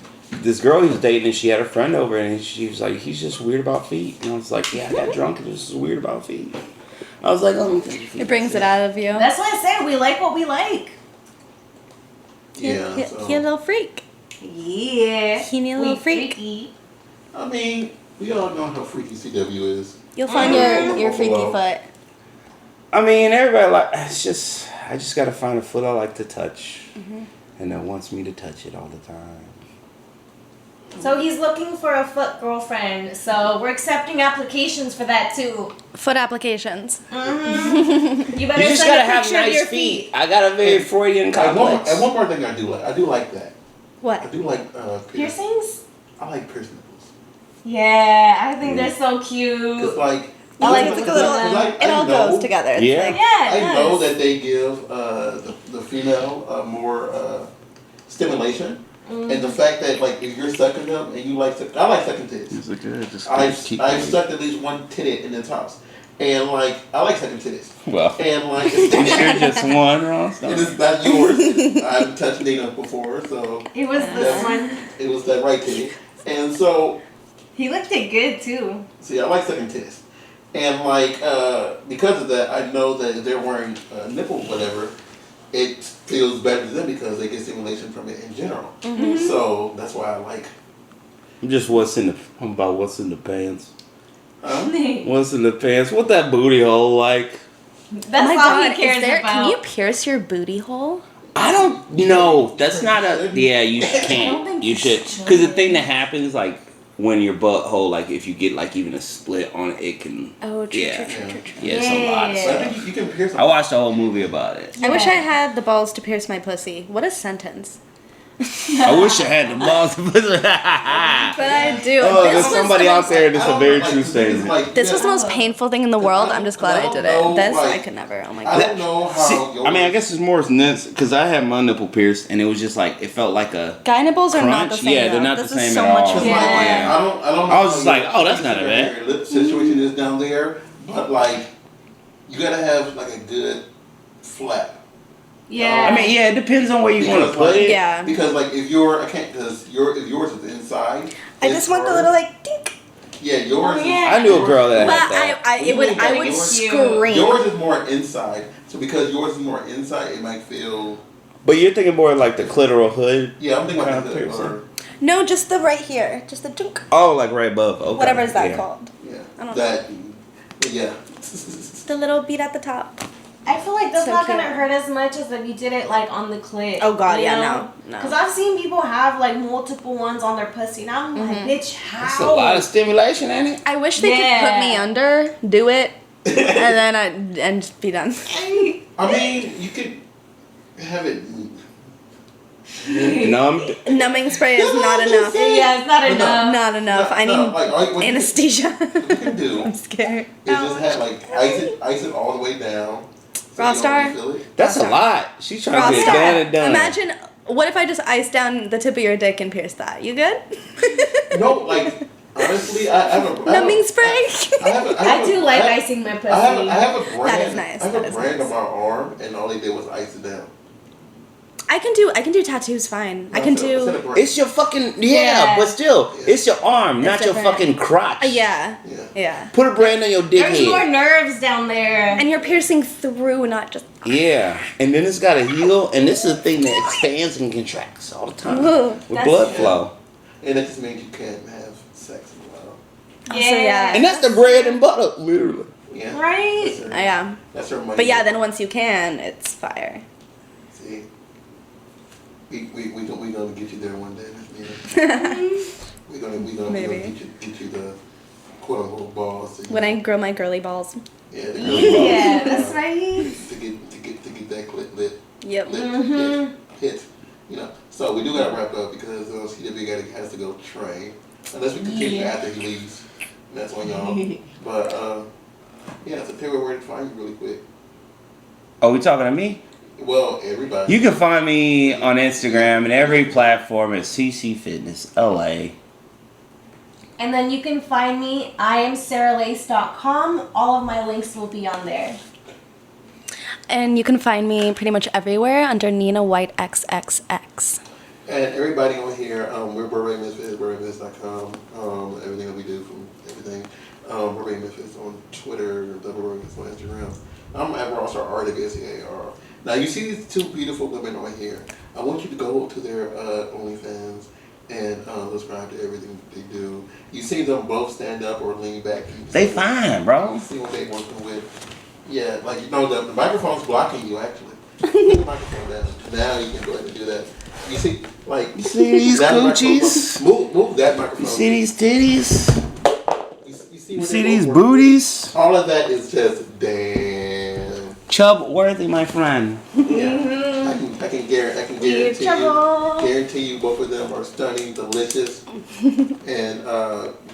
this girl he was dating, and she had a friend over, and she was like, he's just weird about feet. And I was like, yeah, I got drunk and just weird about feet. I was like, oh, It brings it out of you. That's why I say we like what we like. Yeah. He So, a little freak. Yeah. He need a little We freak. freaky. I mean, we all know how freaky CW is. You'll find your freaky foot. I mean, everybody like it's just. I just gotta find a foot I like to touch, and that wants me to touch it all the time. So he's looking for a foot girlfriend. So we're accepting applications for that too. Foot applications. You better You just send gotta a have picture of nice your feet. I got a very Freudian complex. And one more thing I do like that. I What? do like Piercings? I like pierced nipples. Yeah, I think they're so Cause cute. like I like cause it's like a little- I It all know- goes together. It's Yeah. like, Yeah, it I know does. that they give the female more stimulation, and the fact that like if you're sucking them and you like I like sucking titties. These are good. Just I've keep sucked at least one titty in the tops, and like I like sucking titties, Well, and like you sure just one, Ross? it is not yours. I've touched Nina before, so It was this one. it was that right titty, and so He looked it good too. see I like sucking titties, and like because of that I know that if they're wearing nipple whatever, it feels better to them because they get stimulation from it in general. So that's why I like. Just what's in the what's in the pants? That's What's in the pants? What that booty hole like? oh my all god, he cares is there, about. can you pierce your booty hole? I don't know. That's not a. Yeah, you I don't can't. think You you should. should. Because the thing that happens, like when your butthole, like if you get like even a split on it, it can. Oh, true, Yeah. true, true, true, true. Yeah, it's a lot. of Yeah. So I stuff. think you can pierce. I watched a whole movie about it. I wish I had the balls to pierce my pussy. What a sentence. I wish I had the balls. But I do. Oh, This there's was somebody the out most- there that's I a don't very know, true like, the thing is, statement. like, This was the most painful thing in the world. I'm just glad I did it. This I could never. Oh my I god. don't know how. See, yours, I mean, I guess it's more nuts because I had my nipple pierced and it was just like it felt like a. Guy nipples are not the Crunch? same. Yeah, they're though. not this the is same so at much all. Like, more. Yeah. I don't know. I was just how like, your- oh, that's not a bad. Your lip situation is down there, but like, you gotta have like a good flap. Yeah. I mean, yeah, it depends on where you want to Because, put like, it. Yeah. Because like if if yours is inside. I it's just want the hard. little like dink. Yeah, yours. Oh, yeah. I knew a girl that But had that. I would Yours- scream. Yours is more inside, so because yours is more inside, it might feel. But you're thinking more like the clitoral hood. Yeah, I'm thinking Kind like of that. piercing. Or, No, just the right here, just the dunk. Oh, like right above. Okay. Whatever is that Yeah. called? yeah, I don't that. But yeah. The little beat at the top. I feel like that's So not cute. gonna hurt as much as if you did it like on the clit. Oh, God, you yeah, know? no. Because I've seen people have like multiple ones on their pussy, and I'm like, bitch, how? That's a lot of stimulation, ain't it? I wish they could Yeah. put me under, do it, and then just be done. I mean, you could have it. Numbing spray is not enough. Yeah, it's not enough. Not enough. I need what anesthesia. You can do I'm scared. is just have like ice it all the way down. So Raw you don't Star? really feel it. That's a lot. She's trying to get Star. done and done. Imagine, what if I just ice down the tip of your dick and pierce that? You good? No, like honestly, I have a Numbing spray? I do like icing my pussy. I have a brand. That is nice. I have That a is brand nice. on my arm, and all they did was ice it down. I can do tattoos fine. I can do. It's your fucking but still, it's your arm, It's not your different. fucking crotch. Yeah. Put a brand on your dick There's more head. nerves down there. And you're piercing through, not just. Yeah, and then it's got to heal, and this is a thing that expands and contracts all the time Ooh, with that's- blood flow. And that just means you can't have sex in a while. So, yeah. And that's the bread and butter, literally. Yeah. Right? That's her, Yeah. That's her money. But yeah, then once you can, it's fire. See, we gonna get you there one day, Miss Nina. we gonna Maybe. get you the quote unquote balls. When I grow my girly balls. Yeah, the girly balls. Yeah, that's right. To get that clit lit. Yep. Hit. You know. So we do gotta wrap up because CW has to go train. Unless we continue after he leaves. And that's on y'all. But yeah, so tell me where to find you really quick. Oh, we talking to me? Well, everybody. You can find me on Instagram and every platform at CC Fitness LA. And then you can find me, IamSarahLace.com. All of my links will be on there. And you can find me pretty much everywhere under Nina White XXX. And everybody on here, we're Burbank Misfits, BurbankMisfits.com. Everything that we do from everything. Burbank Misfits on Twitter, Burbank Misfits on Instagram. I'm at Rawstar, RWSCAR. Now you see these two beautiful women on here. I want you to go to their OnlyFans and subscribe to everything that they do. You see them both stand up or lean back. They fine, bro. You see what they working with. Yeah, like you know the microphone's blocking you actually. Put the microphone down. Now you can go ahead and do that. You see, like You see these that coochies? microphone- Move that microphone. You see these titties? You You what see they these work- booties? All of that is just damn. Chub worthy, my friend. Yeah, I can guarantee you both of them are stunning, delicious, and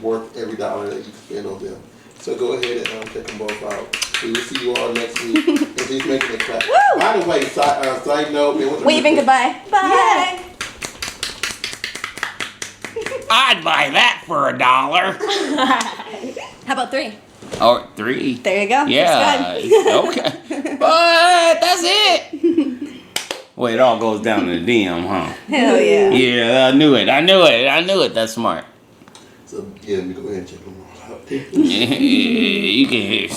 worth every dollar that you spend on them. So go ahead and check them both out. We will see you all next week. And please make it a clap. By the way, side note, man, Waving goodbye. Bye. I'd buy that for $1. How about 3? Or 3. There you go. Yeah. That's good. Okay. But that's it. Well, it all goes down to the DM, huh? Hell yeah. Yeah, I knew it. That's smart. So yeah, let me go ahead and check them all out. You can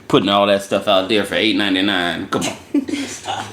putting all that stuff out there for $8.99. Come on. Stop.